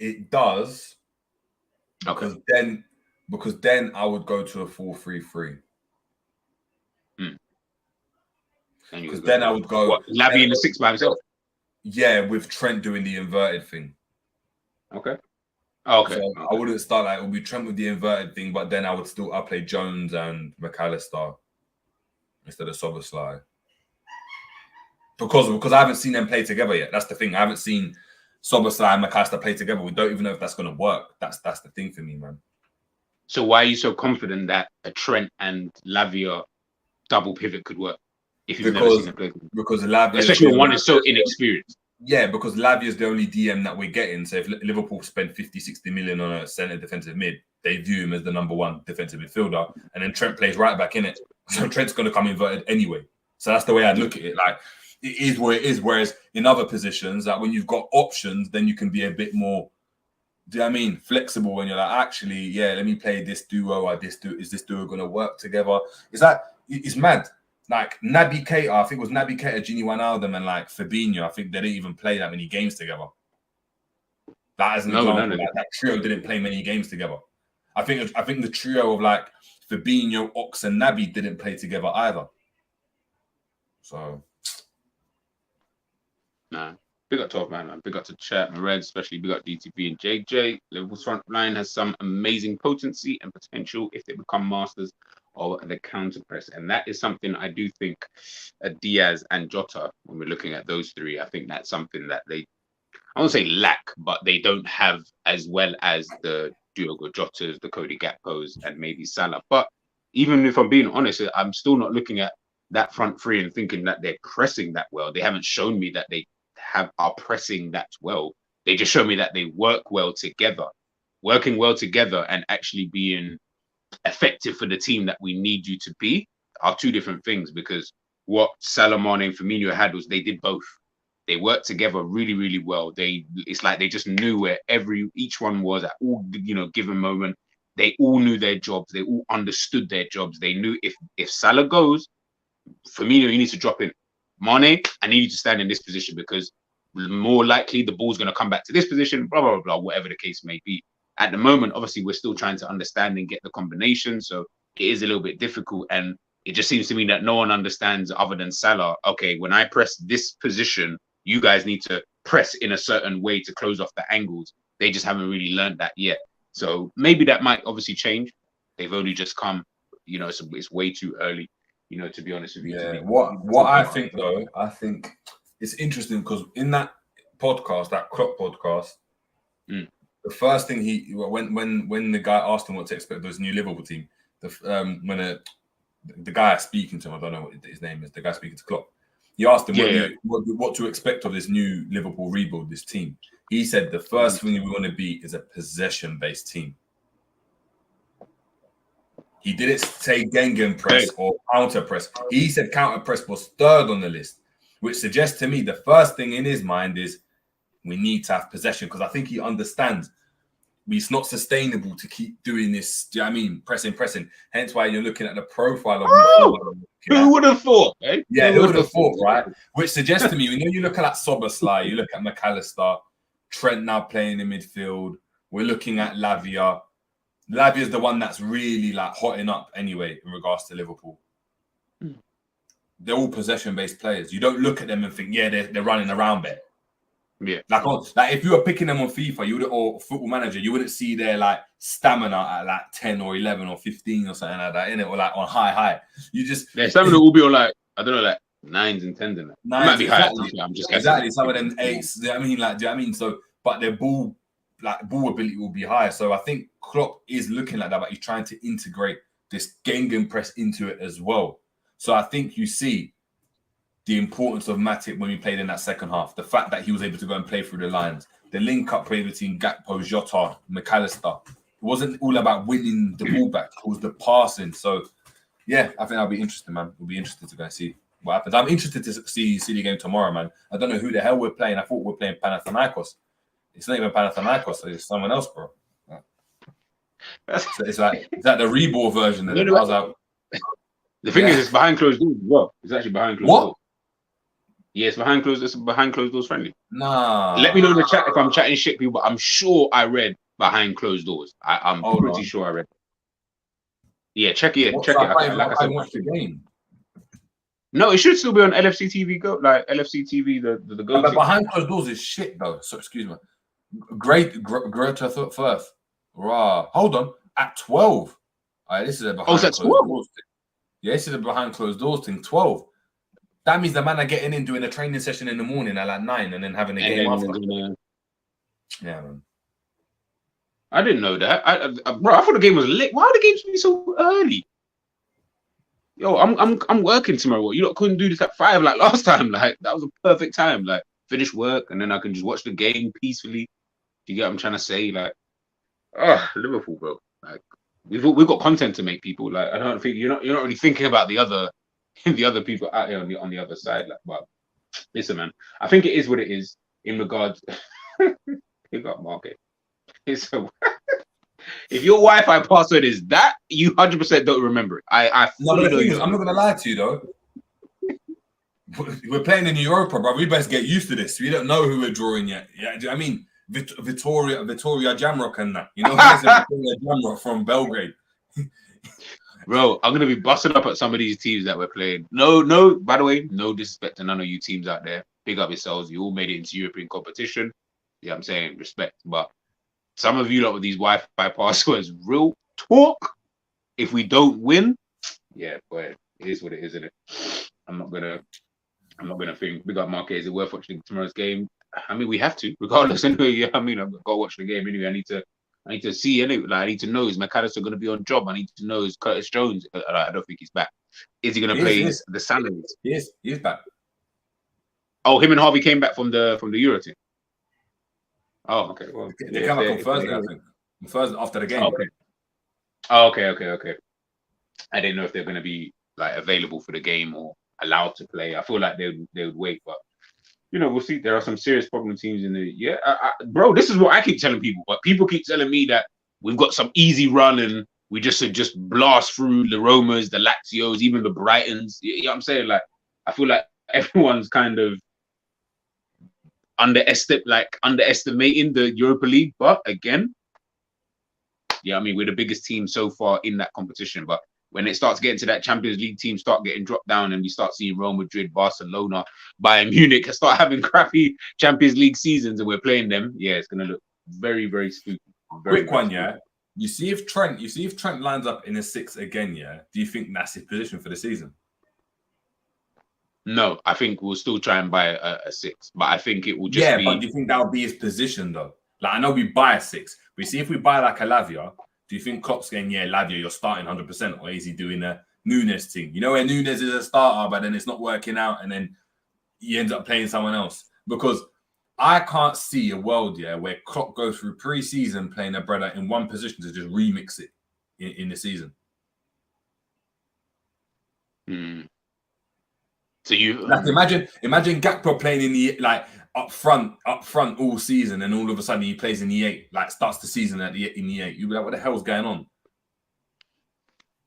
It does. Okay. Because then I would go to a 4-3-3. Because then I would go... What, Lavia in the 6 by himself? Yeah, with Trent doing the inverted thing. Okay. Okay. So I wouldn't start like it would be Trent with the inverted thing, but then I'll play Jones and McAllister instead of Szoboszlai. Because I haven't seen them play together yet. That's the thing. I haven't seen Szoboszlai and McAllister play together. We don't even know if that's going to work. That's the thing for me, man. So why are you so confident that a Trent and Lavia double pivot could work? If you've never seen them play, because Lavia, especially when one is so inexperienced. Yeah, because Lavia's the only DM that we're getting. So if Liverpool spend 50, 60 million on a centre defensive mid, they view him as the number one defensive midfielder. And then Trent plays right back in it. So Trent's going to come inverted anyway. So that's the way I'd look at it. Like, it is what it is. Whereas in other positions, like when you've got options, then you can be a bit more, do you know what I mean, flexible when you're like, actually, yeah, let me play this duo or this duo. Is this duo going to work together? It's mad. Like Naby Keita, I think it was Naby Keita, Gini Wijnaldum, and like Fabinho. I think they didn't even play that many games together. That as an example, that trio didn't play many games together. I think the trio of like Fabinho, Ox, and Naby didn't play together either. So, nah, big up 12 man. Big up to Chat and Red, especially big up DTP and JJ. Liverpool's front line has some amazing potency and potential if they become masters or the counter press, and that is something I do think Diaz and Jota, when we're looking at those three, I think that's something that they, I won't say lack, but they don't have as well as the Diogo Jotas, the Cody Gakpos, and maybe Salah. But even if I'm being honest, I'm still not looking at that front three and thinking that they're pressing that well. They haven't shown me that they are pressing that well. They just show me that they work well together, working well together and actually being effective for the team that we need you to be are two different things, because what Salah, Mane, and Firmino had was they did both. They worked together really, really well. It's like they just knew where each one was at all, given moment. They all knew their jobs. They all understood their jobs. They knew if Salah goes, Firmino, you need to drop in. Mane, I need you to stand in this position because more likely the ball's going to come back to this position, blah, blah, blah, whatever the case may be. At the moment, obviously, we're still trying to understand and get the combination. So it is a little bit difficult. And it just seems to me that no one understands other than Salah. Okay, when I press this position, you guys need to press in a certain way to close off the angles. They just haven't really learned that yet. So maybe that might obviously change. They've only just come, it's way too early, to be honest with you. Yeah, what I think, though, I think it's interesting because in that podcast, that Klopp podcast, the first thing when the guy asked him what to expect of his new Liverpool team, the guy speaking to him, I don't know what his name is, the guy speaking to Klopp, he asked him what to expect of this new Liverpool rebuild, this team. He said the first thing we want to be is a possession-based team. He didn't say Gengen press or counter press. He said counter press was third on the list, which suggests to me the first thing in his mind is we need to have possession, because I think he understands it's not sustainable to keep doing this. Do you know what I mean? Pressing. Hence why you're looking at the profile of who would have thought? Eh? Yeah, who would have thought, right? Which suggests to me, you look at Soboslai, you look at McAllister, Trent now playing in midfield. We're looking at Lavia. Lavia's the one that's really like hotting up anyway in regards to Liverpool. They're all possession-based players. You don't look at them and think, yeah, they're running around there. Yeah, like if you were picking them on FIFA, or Football Manager, you wouldn't see their like stamina at like 10 or 11 or 15 or something like that, innit? Or like on high. You just stamina will be on like, I don't know, like 9s and 10s in it. Might be exactly. Higher. I'm just guessing. Exactly. Some of them 8s. Do you know what I mean? Like, do you know what I mean? So, but their ball ability will be higher. So I think Klopp is looking like that, but he's trying to integrate this Gengen press into it as well. So I think you see the importance of Matip when we played in that second half. The fact that he was able to go and play through the lines. The link-up play between Gakpo, Jota, McAllister. It wasn't all about winning the ball back. It was the passing. So, yeah, I think that'll be interesting, man. We'll be interested to go and see what happens. I'm interested to see the game tomorrow, man. I don't know who the hell we're playing. I thought we were playing Panathinaikos. It's not even Panathinaikos. It's someone else, bro. So it's like the Rebor version of it. I was like, the thing is, it's behind closed doors as well. It's actually behind closed doors. Yeah, it's behind closed doors friendly. Nah. Let me know in the chat if I'm chatting shit, people. But I'm sure I read behind closed doors. I'm pretty sure I read. Yeah, check it. Check it. I watched the game. No, it should still be on LFC TV. LFC TV. The go. But behind closed doors is shit though. So excuse me. Greta Firth. Rah. Hold on. At 12. All right, this is a behind closed doors thing. Yeah, this is a behind closed doors thing. 12. That means the man are getting in, doing a training session in the morning at like 9 and then having a game after. Yeah, man. I didn't know that. Bro, I thought the game was lit. Why are the games be so early? Yo, I'm working tomorrow. You lot couldn't do this at 5 like last time. Like that was a perfect time. Like finish work, and then I can just watch the game peacefully. Do you get what I'm trying to say? Like, oh, Liverpool, bro. Like, we've got content to make, people. Like, I don't think you're not really thinking about the other the other people out here on the other side. Like, but listen, man, I think it is what it is in regards. Pick up market. It's a, if your Wi-Fi password is that, you 100% don't remember it. I No, fully but the know thing you is, don't I'm not remember gonna lie to you though. We're playing in Europa, bro. We best get used to this. We don't know who we're drawing yet. Yeah, do you know what I mean? Victoria Jamrock and that. You know, Victoria Jamrock from Belgrade. Bro, I'm gonna be busting up at some of these teams that we're playing. No, by the way, no disrespect to none of you teams out there. Big up yourselves. You all made it into European competition. Yeah, I'm saying respect. But some of you lot with these Wi-Fi passwords, real talk. If we don't win, yeah, boy, it is what it is, isn't it? I'm not gonna think. Big up Marquez. Is it worth watching tomorrow's game? I mean, we have to, regardless. Anyway, yeah. I mean, I've got to watch the game anyway. I need to see anyway. Like, I need to know, is McAllister going to be on job? I need to know, is Curtis Jones? I don't think he's back. Is he going to play the salaries? He's back. Oh, him and Harvey came back from the Euro team. Oh, okay. Well, they came back on Thursday, I think. On Thursday after the game. Okay. Oh, okay. I didn't know if they're going to be like available for the game or allowed to play. I feel like they would wait, but you know, we'll see. There are some serious problem teams in the bro. This is what I keep telling people, but people keep telling me that we've got some easy run and we just should just blast through the Romas, the Lazio's, even the Brightons. You know what I'm saying? Like, I feel like everyone's kind of underestimating the Europa League, but again, yeah, I mean, we're the biggest team so far in that competition, but when it starts getting to that Champions League team start getting dropped down and we start seeing Real Madrid, Barcelona, Bayern Munich start having crappy Champions League seasons and we're playing them, yeah, it's going to look very, very spooky. Quick one, yeah. You see if Trent lines up in a 6 again, yeah, do you think that's his position for the season? No, I think we'll still try and buy a 6, but I think it will just be... but do you think that'll be his position though? Like, I know we buy a 6, but see if we buy like a Lavia, do you think Klopp's going, yeah, Lavia, you're starting 100%, or is he doing a Nunez thing? You know, where Nunez is a starter, but then it's not working out, and then he ends up playing someone else. Because I can't see a world, yeah, where Klopp goes through pre-season playing a brother in one position to just remix it in the season. So you like imagine Gakpo playing in the up front all season, and all of a sudden he plays in the 8, like starts the season in the 8. You'd be like, what the hell's going on?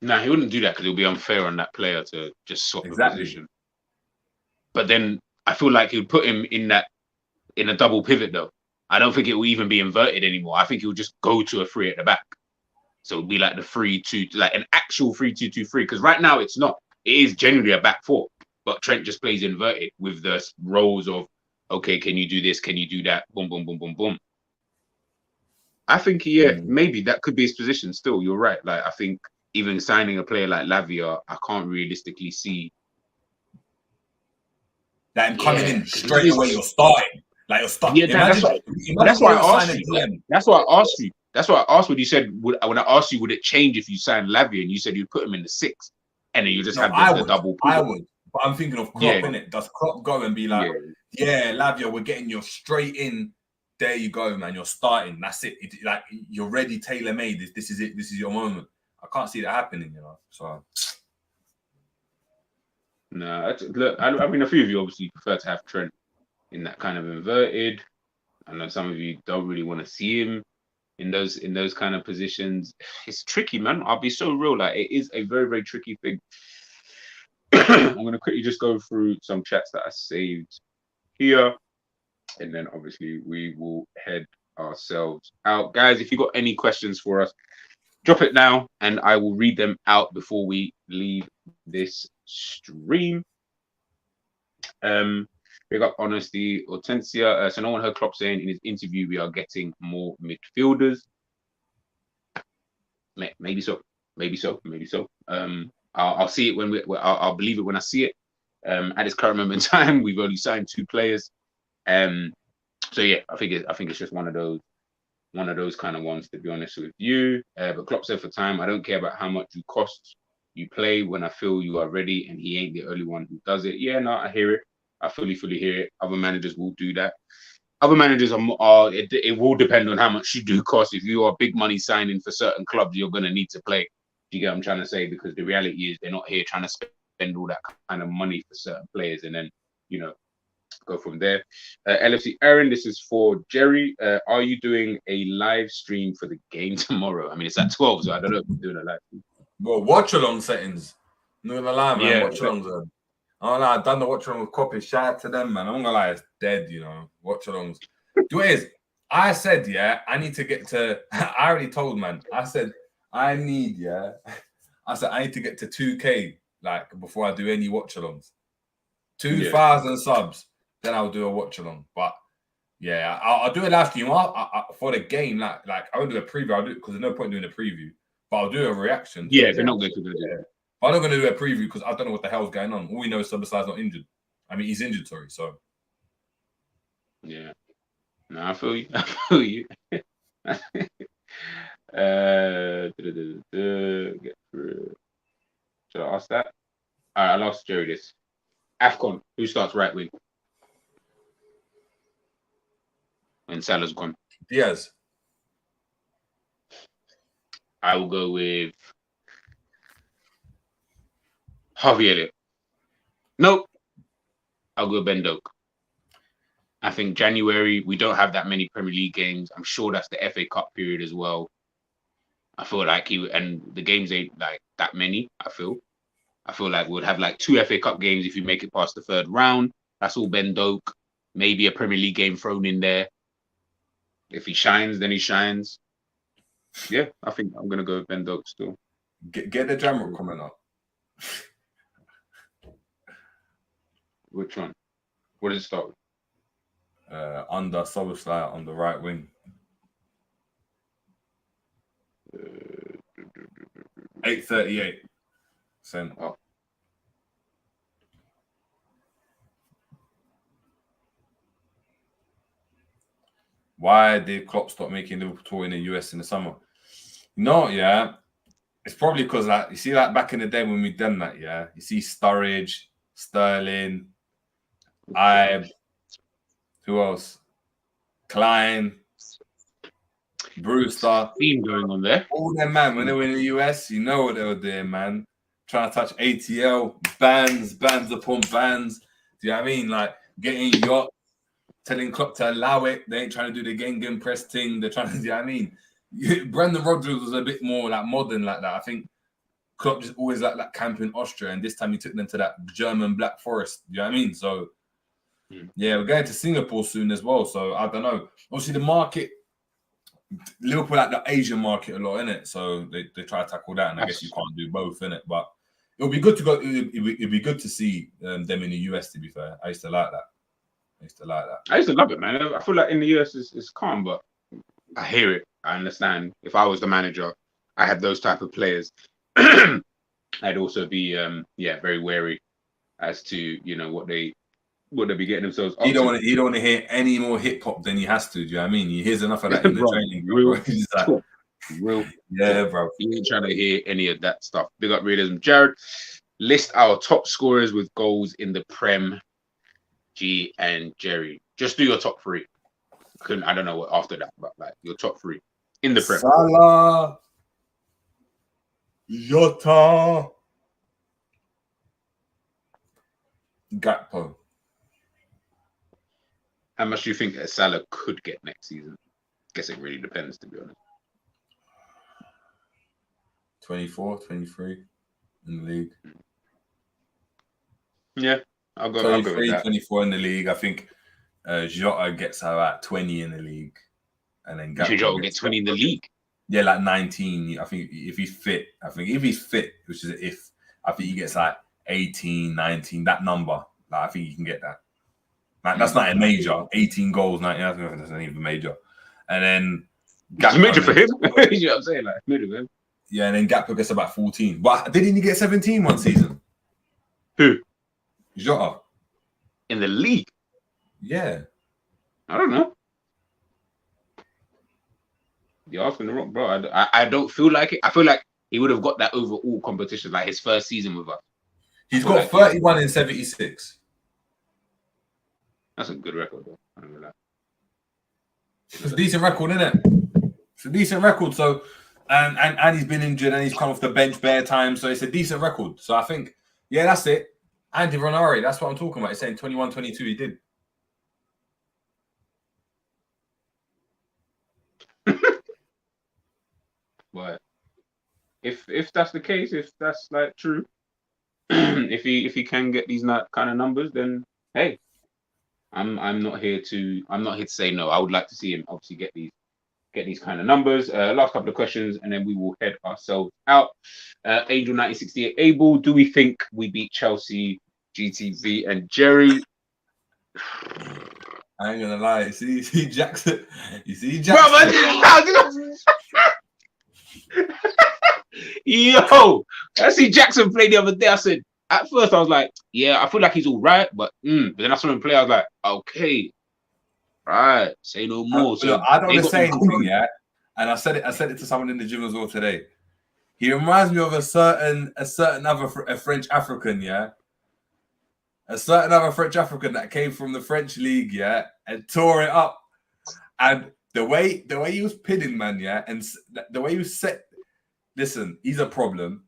Nah, he wouldn't do that because it would be unfair on that player to just swap the position. But then I feel like he would put him in a double pivot though. I don't think it will even be inverted anymore. I think he will just go to a 3 at the back. So it would be like the 3-2, like an actual 3-2-2-3. Because right now it's not. It is genuinely a back 4. But Trent just plays inverted with the roles of, okay, can you do this? Can you do that? Boom, boom, boom, boom, boom. I think, maybe that could be his position still. You're right. Like, I think even signing a player like Lavia, I can't realistically see that him coming in straight away. You're starting. Like, you're starting. Yeah, that's why I asked you. That's why I asked you. That's why I asked when you said, when I asked you, would it change if you signed Lavia? And you said you'd put him in the 6. And then you just have the double. I would. But I'm thinking of Klopp, innit? Does Klopp go and be like, yeah, Lavia, we're getting you straight in. There you go, man. You're starting. That's it. Like, you're ready, tailor-made. This is it. This is your moment. I can't see that happening, you know. So, nah, look, I mean, a few of you obviously prefer to have Trent in that kind of inverted. I know some of you don't really want to see him in those kind of positions. It's tricky, man. I'll be so real. Like, it is a very, very tricky thing. I'm going to quickly just go through some chats that I saved here. And then obviously we will head ourselves out. Guys, if you've got any questions for us, drop it now and I will read them out before we leave this stream. Big up Honesty, Hortensia. So no one heard Klopp saying in his interview we are getting more midfielders. Maybe so. I'll see it when I'll believe it when I see it. At this current moment in time, we've only signed 2 players. So yeah, I think it's just one of those kind of ones, to be honest with you. But Klopp said for time, I don't care about how much you cost. You play when I feel you are ready, and he ain't the only one who does it. Yeah, no, I hear it. I fully hear it. Other managers will do that. Other managers are it will depend on how much you do cost. If you are big money signing for certain clubs, you're going to need to play. Do you get what I'm trying to say? Because the reality is they're not here trying to spend all that kind of money for certain players and then, go from there. LFC Aaron, this is for Jerry. Are you doing a live stream for the game tomorrow? I mean, it's at 12, so I don't know if you're doing a live stream. Well, watch along settings. I'm not gonna lie, man. Yeah, watch alongs. Oh no, I've done the watch along with Copy. Shout out to them, man. I'm not gonna lie, it's dead, Watch alongs. Do it is. I said, I need to get to. I already told, man. I said I need to get to 2K like before I do any watch alongs. 2,000 subs, then I'll do a watch along. But yeah, I'll do a live stream for the game. Like I won't do a preview. I'll do it because there's no point doing a preview. But I'll do a reaction. Yeah, they're not going to do it. I'm not going to do a preview because I don't know what the hell's going on. All we know is Szoboszlai's not injured. I mean, he's injured, sorry. So yeah, no, I feel you. Get through. Should I ask that? All right, I'll ask Jerry this. AFCON, who starts right wing? When Salah's gone. Diaz. I will go with Harvey Elliott. Nope. I'll go Ben Doak. I think January, we don't have that many Premier League games. I'm sure that's the FA Cup period as well. I feel like and the games ain't like that many, I feel like we'd have like 2 FA Cup games if you make it past the 3rd round. That's all Ben Doak. Maybe a Premier League game thrown in there. If he shines, then he shines. Yeah, I think I'm going to go with Ben Doak still. Get the Jamrock comment up. Which one? What does it start with? Under Szoboszlai on the right wing. 8:38. Sent. Oh. Why did Klopp stop making Liverpool tour in the US in the summer? It's probably because you see back in the day when we done that, you see Sturridge, Sterling, Ibe, who else? Klein, Brewster. Theme going on there. All them, man, when they were in the US, you know what they were doing, man. Trying to touch ATL, bands upon bands. Do you know what I mean? Like getting yacht, telling Klopp to allow it. They ain't trying to do the Gengen press thing. They're trying to, do you know what I mean? Brendan Rodgers was a bit more like modern like that. I think Klopp just always like that camp in Austria, and this time he took them to that German Black Forest. Do you know what I mean? So yeah, we're going to Singapore soon as well. So I don't know. Obviously, the market, Liverpool like the Asian market a lot, innit? So they try to tackle that, and I guess you can't do both, innit? But it'll be good to go. It'd be good to see them in the US. To be fair, I used to like that. I used to love it, man. I feel like in the US it's calm, but I hear it. I understand. If I was the manager, I had those type of players. I'd also be very wary as to what they be getting themselves up to. He don't want to hear any more hip hop than he has to. Do you know what I mean? He hears enough of that in the training. Real. Yeah, bro. He ain't trying to hear any of that stuff. Big up realism. Jared, list our top scorers with goals in the Prem. G and Jerry. Just do your top 3. I don't know what after that, but like your top 3 in the Prem. Salah, Jota, Gakpo. How much do you think Salah could get next season? Guess it really depends, to be honest. 24, 23 in the league. Yeah, I'll go 23, with that. 24 in the league. I think Jota gets about 20 in the league. And then Jota will get 20 in the league? Yeah, like 19. I think if he's fit, which is if, I think he gets like 18, 19, that number. Like, I think you can get that. Like, that's not a major. 18 goals, 19. That's not even major. And then it's major for him. You know what I'm saying? Like, major for him. Yeah, and then Gakpo gets about 14. But didn't he get 17 one season? Who? Jota. In the league? Yeah. I don't know. You're asking the wrong, bro. I don't feel like it. I feel like he would have got that over all competitions, like his first season with us. He's got 31 in 76. That's a good record, though. I don't know that. It's a decent record, isn't it? It's a decent record. So, and he's been injured and he's come off the bench bare time. So it's a decent record. So I think, yeah, that's it. Andy Ronari, that's what I'm talking about. He's saying 21, 22, he did. But if that's the case, if that's like true, if he can get these kind of numbers, then hey, I'm not here to say no. I would like to see him obviously get these kind of numbers. Last couple of questions, and then we will head ourselves out. Angel 1968, Abel, do we think we beat Chelsea? GTV and Jerry. I ain't gonna lie. You see Jackson. You see Jackson. Yo, I see Jackson play the other day. I said, at first I was like, yeah, I feel like he's all right, but then I saw him play. I was like, okay, right, say no more. So I don't want to say anything yet, and I said it to someone in the gym as well today. He reminds me of a certain other French African, yeah. A certain other French African that came from the French league, yeah, and tore it up. And the way he was pinning, man, yeah, and the way he was set. Listen, he's a problem.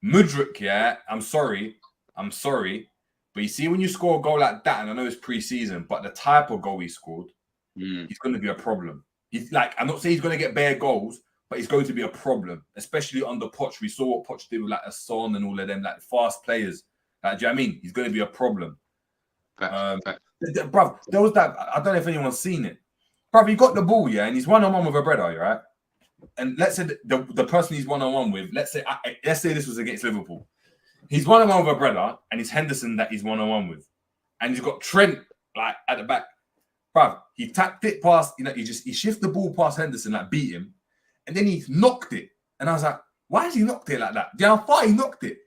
Mudryk, yeah, I'm sorry, but you see when you score a goal like that, and I know it's pre-season, but the type of goal he scored, he's going to be a problem. He's like, I'm not saying he's going to get bare goals, but he's going to be a problem, especially under Poch. We saw what Poch did with like a Son and all of them, like fast players. Do you know what I mean? He's going to be a problem. Bruv, there was that. I don't know if anyone's seen it. Bruv, he got the ball, yeah, and he's one-on-one with a brother, right? And let's say the person he's one-on-one with, let's say this was against Liverpool. He's one-on-one with a brother, and it's Henderson that he's one-on-one with. And he's got Trent, like, at the back. Bruv, he tapped it past, he shifted the ball past Henderson, like, beat him. And then he knocked it. And I was like, why has he knocked it like that? Do you know how far he knocked it?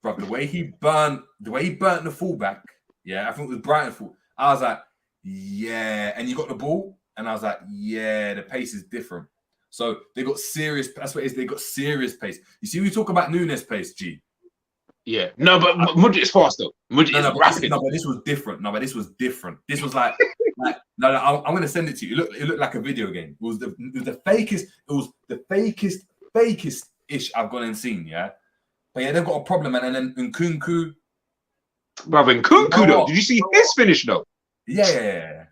Bro, the way he burnt the fullback, yeah, I think it was Brighton full. I was like, yeah, and you got the ball, and I was like, yeah, the pace is different. So they got serious. That's what it is. They got serious pace. You see, we talk about Nunez pace, G. Yeah, no, but Mudryk is fast though. Mudryk is rapid. But this was different. This was like, no, I'm gonna send it to you. It looked like a video game. It was the fakest. It was the fakest ish I've gone and seen. Yeah. But yeah, they've got a problem, man. And then Nkunku. Bro, Nkunku, though. Did you see his finish, though? Yeah.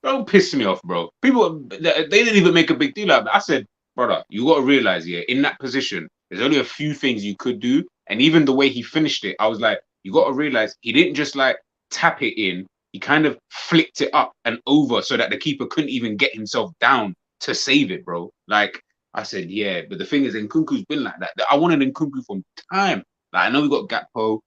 Don't piss me off, bro. People, they didn't even make a big deal out of it. I said, brother, you got to realize, yeah, in that position, there's only a few things you could do. And even the way he finished it, I was like, you got to realize he didn't just like tap it in. He kind of flicked it up and over so that the keeper couldn't even get himself down to save it, bro. Like, I said, yeah, but the thing is, Nkunku's been like that. I wanted Nkunku from time. Like, I know we got Gakpo.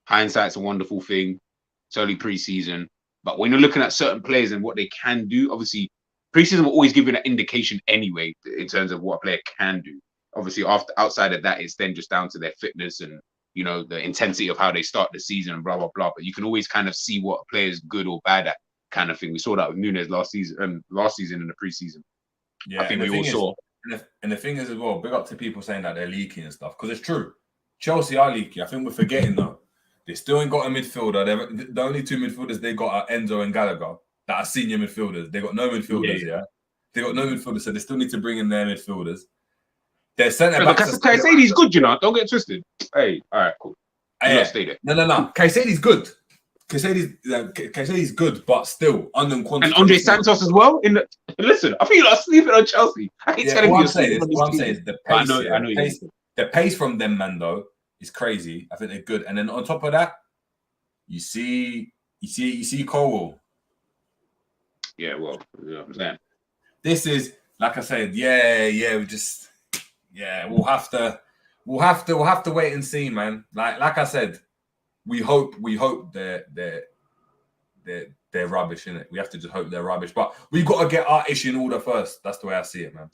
Hindsight's a wonderful thing. It's only pre-season. But when you're looking at certain players and what they can do, obviously, pre-season will always give you an indication anyway in terms of what a player can do. Obviously, outside of that, it's then just down to their fitness and, you know, the intensity of how they start the season and blah, blah, blah. But you can always kind of see what a player is good or bad at kind of thing. We saw that with Nunez last season in the pre-season. Yeah, I think we all saw. And the thing is as well, big up to people saying that they're leaky and stuff, because it's true. Chelsea are leaky. I think we're forgetting though. They still ain't got a midfielder. The only two midfielders they got are Enzo and Gallagher that are senior midfielders. They got no midfielders, yeah. They got no midfielders, so they still need to bring in their midfielders. Their centre backs. Kayseri's good, you know. Don't get twisted. Hey, all right, cool. Stay there. No. Kayseri's good. Kayseri's good, but still unconscious. And Andre Santos as well. Listen, I feel like sleeping on Chelsea. I ain't telling you. What I'm saying is the pace. I know the pace from them, man, though, is crazy. I think they're good. And then on top of that, you see Cole. Yeah, well, you know what I'm saying. This is like I said. We'll have to wait and see, man. Like I said. We hope they're rubbish, innit? We have to just hope they're rubbish. But we've got to get our issue in order first. That's the way I see it, man.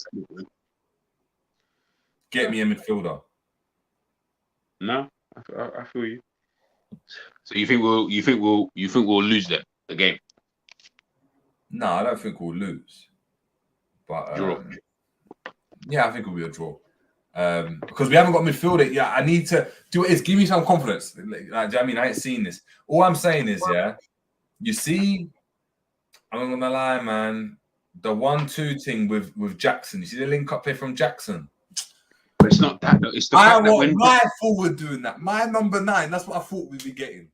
Get me a midfielder. No, I feel you. So you think we'll lose the game? No, I don't think we'll lose. But draw. Yeah, I think it'll be a draw. Because we haven't got midfielder. Yeah, I need to do it. Give me some confidence. Like, I mean, I ain't seen this. All I'm saying is, yeah, You see, I'm not gonna lie, man. The 1-2 thing with Jackson. You see the link up here from Jackson. But it's not that. It's the I fact that want when my forward doing that. My number 9. That's what I thought we'd be getting.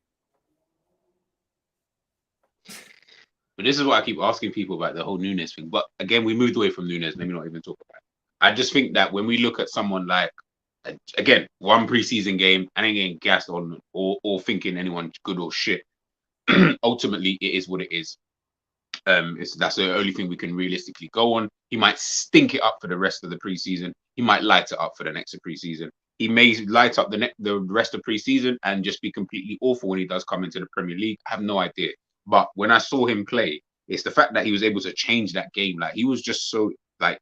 But this is what I keep asking people about the whole Nunez thing. But again, we moved away from Nunez. Let me not even talk about it. I just think that when we look at someone like, again, one preseason game, I ain't getting gassed on or thinking anyone's good or shit. Ultimately, it is what it is. That's the only thing we can realistically go on. He might stink it up for the rest of the preseason. He might light it up for the next preseason. He may light up the rest of preseason and just be completely awful when he does come into the Premier League. I have no idea. But when I saw him play, it's the fact that he was able to change that game. Like, he was just so like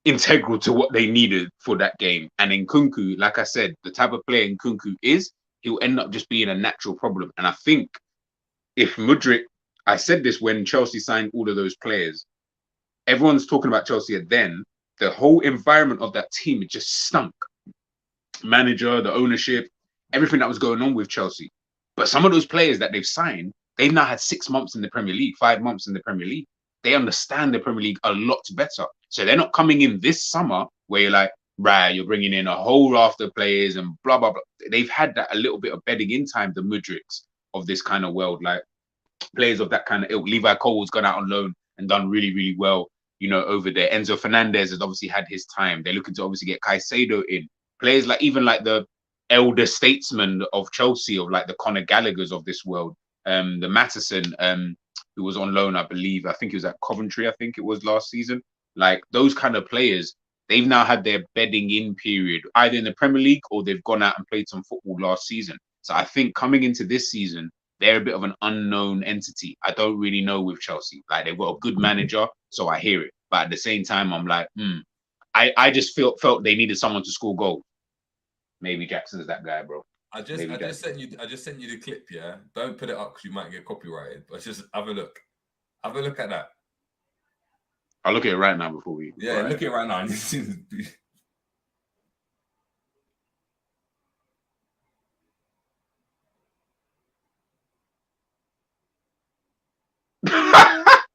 integral to what they needed for that game. And in Nkunku, like I said, the type of player Nkunku is, he'll end up just being a natural problem. And I think if Mudryk, I said this when Chelsea signed all of those players, everyone's talking about Chelsea then, the whole environment of that team, it just stunk. Manager, the ownership, everything that was going on with Chelsea. But some of those players that they've signed, they've now had 6 months in the Premier League, 5 months in the Premier League. They understand the Premier League a lot better. So they're not coming in this summer where you're like, right, you're bringing in a whole raft of players and blah, blah, blah. They've had that a little bit of bedding in time, the Mudryks of this kind of world, like players of that kind of ilk. Levi Cole's gone out on loan and done really, really well, you know, over there. Enzo Fernandez has obviously had his time. They're looking to obviously get Caicedo in. Players like even like the elder statesman of Chelsea, of like the Conor Gallaghers of this world, the Matteson, who was on loan, I believe. I think he was at Coventry, I think it was last season. Like those kind of players, they've now had their bedding in period, either in the Premier League or they've gone out and played some football last season. So I think coming into this season, they're a bit of an unknown entity. I don't really know with Chelsea. Like they've got a good manager, so I hear it. But at the same time, I'm like, I just felt they needed someone to score goals. Maybe Jackson's that guy, bro. I just sent you the clip, yeah. Don't put it up because you might get copyrighted. But just have a look. Have a look at that. I'll look at it right now before we. Yeah, right. Look at it right now.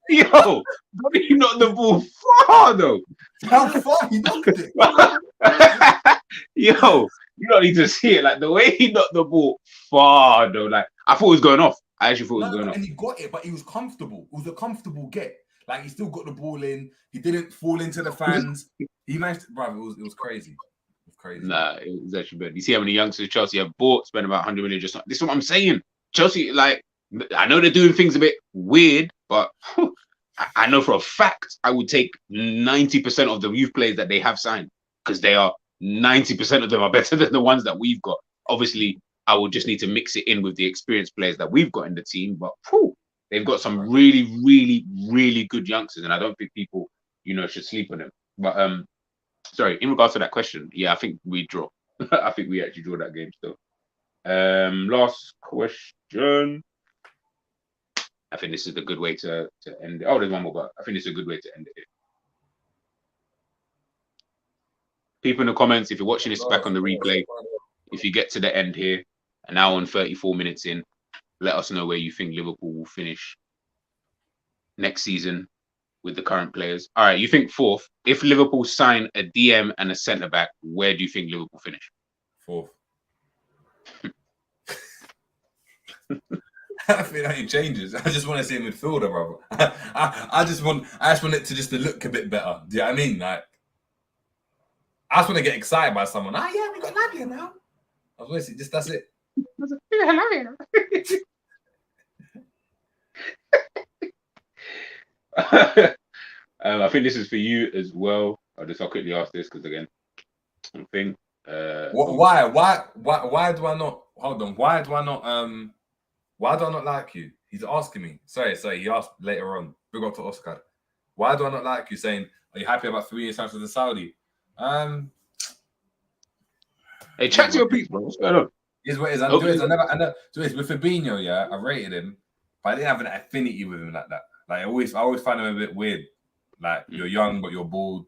Yo, don't you knock the ball far though? How far he knocked it? Yo, you don't need to see it. Like the way he knocked the ball far though. Like I thought it was going off. I actually thought it was going off. And he got it, but he was comfortable. It was a comfortable get. Like he still got the ball in. He didn't fall into the fans. He managed to, bro, it was crazy. It was crazy. Nah, it was actually bad. You see how many youngsters Chelsea have bought, spent about 100 million just. This is what I'm saying. Chelsea, like, I know they're doing things a bit weird, but I know for a fact I would take 90% of the youth players that they have signed, because they are 90% of them are better than the ones that we've got. Obviously, I would just need to mix it in with the experienced players that we've got in the team, but they've got some really, really, really good youngsters, and I don't think people, you know, should sleep on them. But sorry, in regards to that question, yeah, I think we draw. I think we actually draw that game still. Last question. I think this is a good way to end it. Oh, there's one more, but I think it's a good way to end it. People in the comments, if you're watching this back on the replay, if you get to the end here, an hour and 34 minutes in, let us know where you think Liverpool will finish next season with the current players. All right, you think fourth. If Liverpool sign a DM and a centre-back, where do you think Liverpool finish? Fourth. I think that changes. I just want to see a midfielder, brother. I just want it to look a bit better. Do you know what I mean? Like, I just want to get excited by someone. Ah, yeah, we got Lavia now. I was going to say, that's it. I think this is for you as well. I'll quickly ask this because again, I think. Why do I not? Hold on. Why do I not like you? He's asking me. Sorry. He asked later on. Big up to Oscar. Why do I not like you? Saying, are you happy about 3 years after the Saudi? Hey, chat to your piece, bro. What's going on? Is what it is. I never. So it's with Fabinho, yeah. I rated him, but I didn't have an affinity with him like that. Like I always find him a bit weird. Like you're young, but you're bald.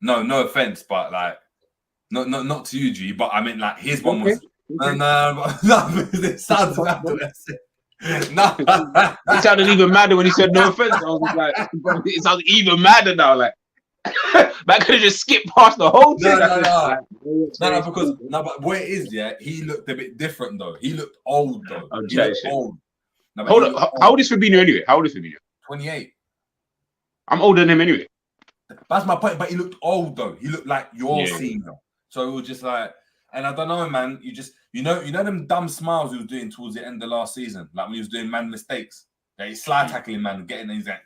No offense, but like, not to you, G. But I mean, like his one was. No, it sounds bad. No. It sounded even madder when he said no offense. I was just like, it sounds even madder now. Like, but I could have just skipped past the whole thing. But what it is, yeah, he looked a bit different though. He looked old though. He looked old. No, hold on. How old is Fabinho anyway? 28. I'm older than him anyway. That's my point. But he looked old though. He looked like your senior. So it was just like, and I don't know, man. You know them dumb smiles he was doing towards the end of last season, like when he was doing man mistakes. Like he's slide tackling man, getting he's like,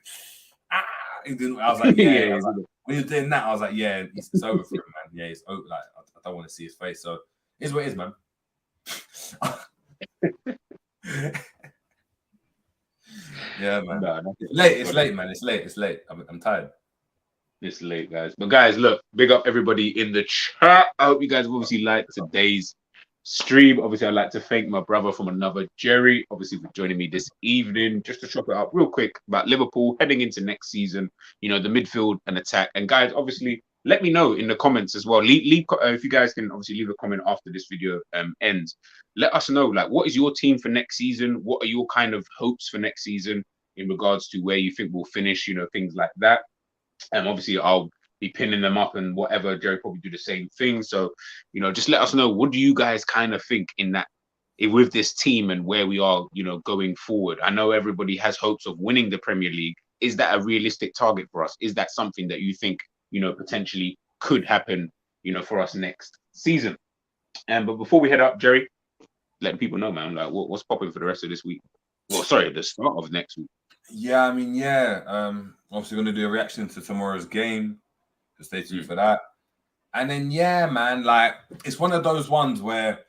I was like, yeah. When he was doing that, I was like, yeah, it's over for him, man. Yeah, it's over. Like I don't want to see his face. So it's what it is, man. Yeah, man. No, it's late, man. It's late. I'm tired. It's late, guys. But guys, look, big up everybody in the chat. I hope you guys obviously like today's stream. Obviously, I'd like to thank my brother from another, Jerry, obviously for joining me this evening. Just to chop it up real quick about Liverpool heading into next season, you know, the midfield and attack. And guys, obviously, let me know in the comments as well. Leave if you guys can obviously leave a comment after this video ends. Let us know, like, what is your team for next season? What are your kind of hopes for next season in regards to where you think we'll finish, you know, things like that. And obviously, I'll be pinning them up and whatever. Jerry probably do the same thing. So, you know, just let us know, what do you guys kind of think in that with this team and where we are, you know, going forward? I know everybody has hopes of winning the Premier League. Is that a realistic target for us? Is that something that you think, you know, potentially could happen, you know, for us next season? But before we head up, Jerry, letting people know, man, like what's popping for the rest of this week? Well, sorry, the start of next week. Yeah, I mean, obviously going to do a reaction to tomorrow's game. So stay tuned for that. And then, yeah, man, like it's one of those ones where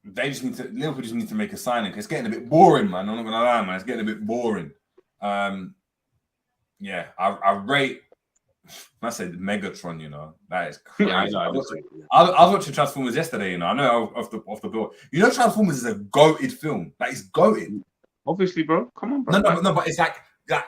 Liverpool just need to make a signing. It's getting a bit boring, man. I'm not gonna lie, man. It's getting a bit boring. Yeah, I rate. I said Megatron, you know, that is crazy. I was watching Transformers yesterday, you know. I know off the door. You know, Transformers is a goated film. Like it's goated. Obviously, bro. Come on, bro. No, but it's like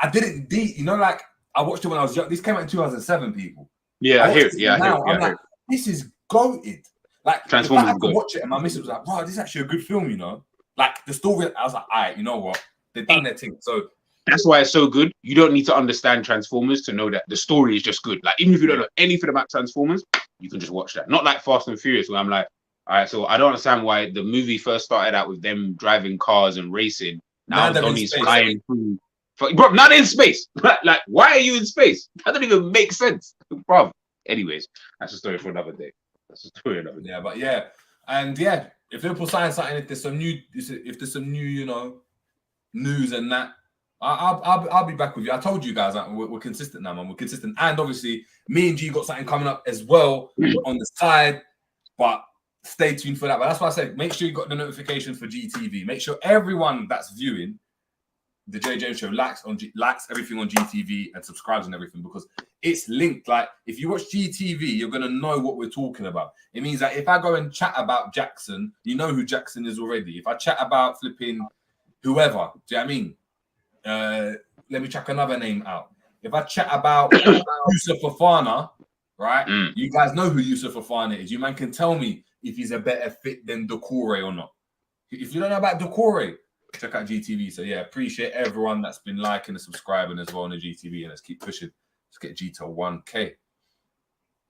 I didn't you know, like I watched it when I was young. This came out in 2007, people. Yeah, I hear it. Yeah, I'm like, this is goated. Like Transformers. I could watch it, and my missus was like, "Bro, this is actually a good film," you know. Like the story, I was like, "All right, you know what? They've done their thing." So that's why it's so good. You don't need to understand Transformers to know that the story is just good. Like even if you don't know anything about Transformers, you can just watch that. Not like Fast and Furious, where I'm like, all right, so I don't understand why the movie first started out with them driving cars and racing. Now Donnie's flying through. Bro, not in space. Like, why are you in space? That doesn't even make sense, bro. Anyways, that's a story for another day. Yeah, but yeah, and yeah, if Liverpool sign something, if there's some new, you know, news and that, I'll be back with you. I told you guys that we're consistent now, man. We're consistent, and obviously, me and G got something coming up as well on the side, but stay tuned for that. But that's why I said, make sure you got the notifications for GTV. Make sure everyone that's viewing the J James Show likes everything on GTV and subscribes and everything, because it's linked. Like if you watch GTV, you're gonna know what we're talking about. It means that if I go and chat about Jackson, you know who Jackson is already. If I chat about flipping whoever, do you know what I mean? Let me check another name out. If I chat about Yusuf Fofana, right? You guys know who Yusuf Fofana is. You man can tell me if he's a better fit than Doucouré or not. If you don't know about Doucouré, check out GTV. So yeah, appreciate everyone that's been liking and subscribing as well on the GTV, and let's keep pushing. Let's get G to 1K.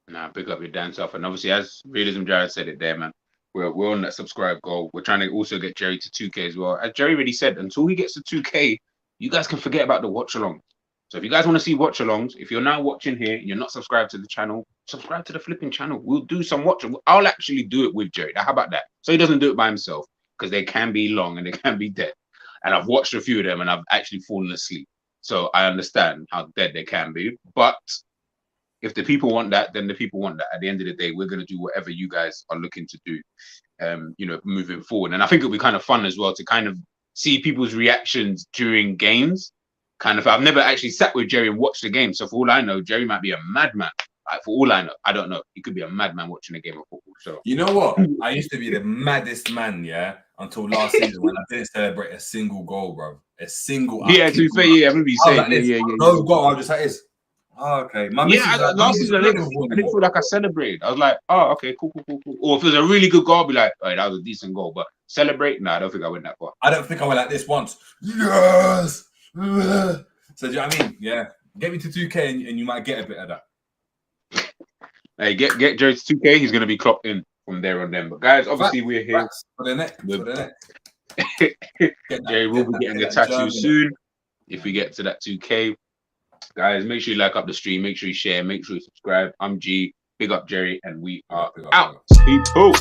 Nah, pick up your damn self. And obviously, as Realism Jared said it there, man, we're on that subscribe goal. We're trying to also get Jerry to 2K as well. As Jerry already said, until he gets to 2K, you guys can forget about the watch along. So if you guys want to see watch alongs, if you're now watching here and you're not subscribed to the channel, subscribe to the flipping channel. We'll do some watching. I'll actually do it with Jerry. Now, how about that? So he doesn't do it by himself, because they can be long and they can be dead. And I've watched a few of them and I've actually fallen asleep. So I understand how dead they can be. But if the people want that, then the people want that. At the end of the day, we're going to do whatever you guys are looking to do, you know, moving forward. And I think it'll be kind of fun as well to kind of see people's reactions during games. Kind of, I've never actually sat with Jerry and watched the game. So for all I know, Jerry might be a madman. Like, for all I know, I don't know. He could be a madman watching a game of football. So you know what? I used to be the maddest man, yeah, until last season when I didn't celebrate a single goal, bro. A single. Yeah, to be fair, yeah, I'm gonna be saying, yeah. No goal. I just like this. Oh, okay. Last season I didn't feel like I celebrated. I was like, oh, okay, cool. Or if it was a really good goal, I'll be like, all right, that was a decent goal. But celebrate? No, I don't think I went that far. I don't think I went like this once. Yes. So do you know what I mean? Yeah. Get me to 2K and you might get a bit of that. Hey, get Jerry to 2K. He's gonna be clocked in from there on then. But guys, obviously we're here. For the next. Jerry will be getting the tattoo soon. If we get to that 2K, guys, make sure you like up the stream. Make sure you share. Make sure you subscribe. I'm G. Big up Jerry, and we are out. People.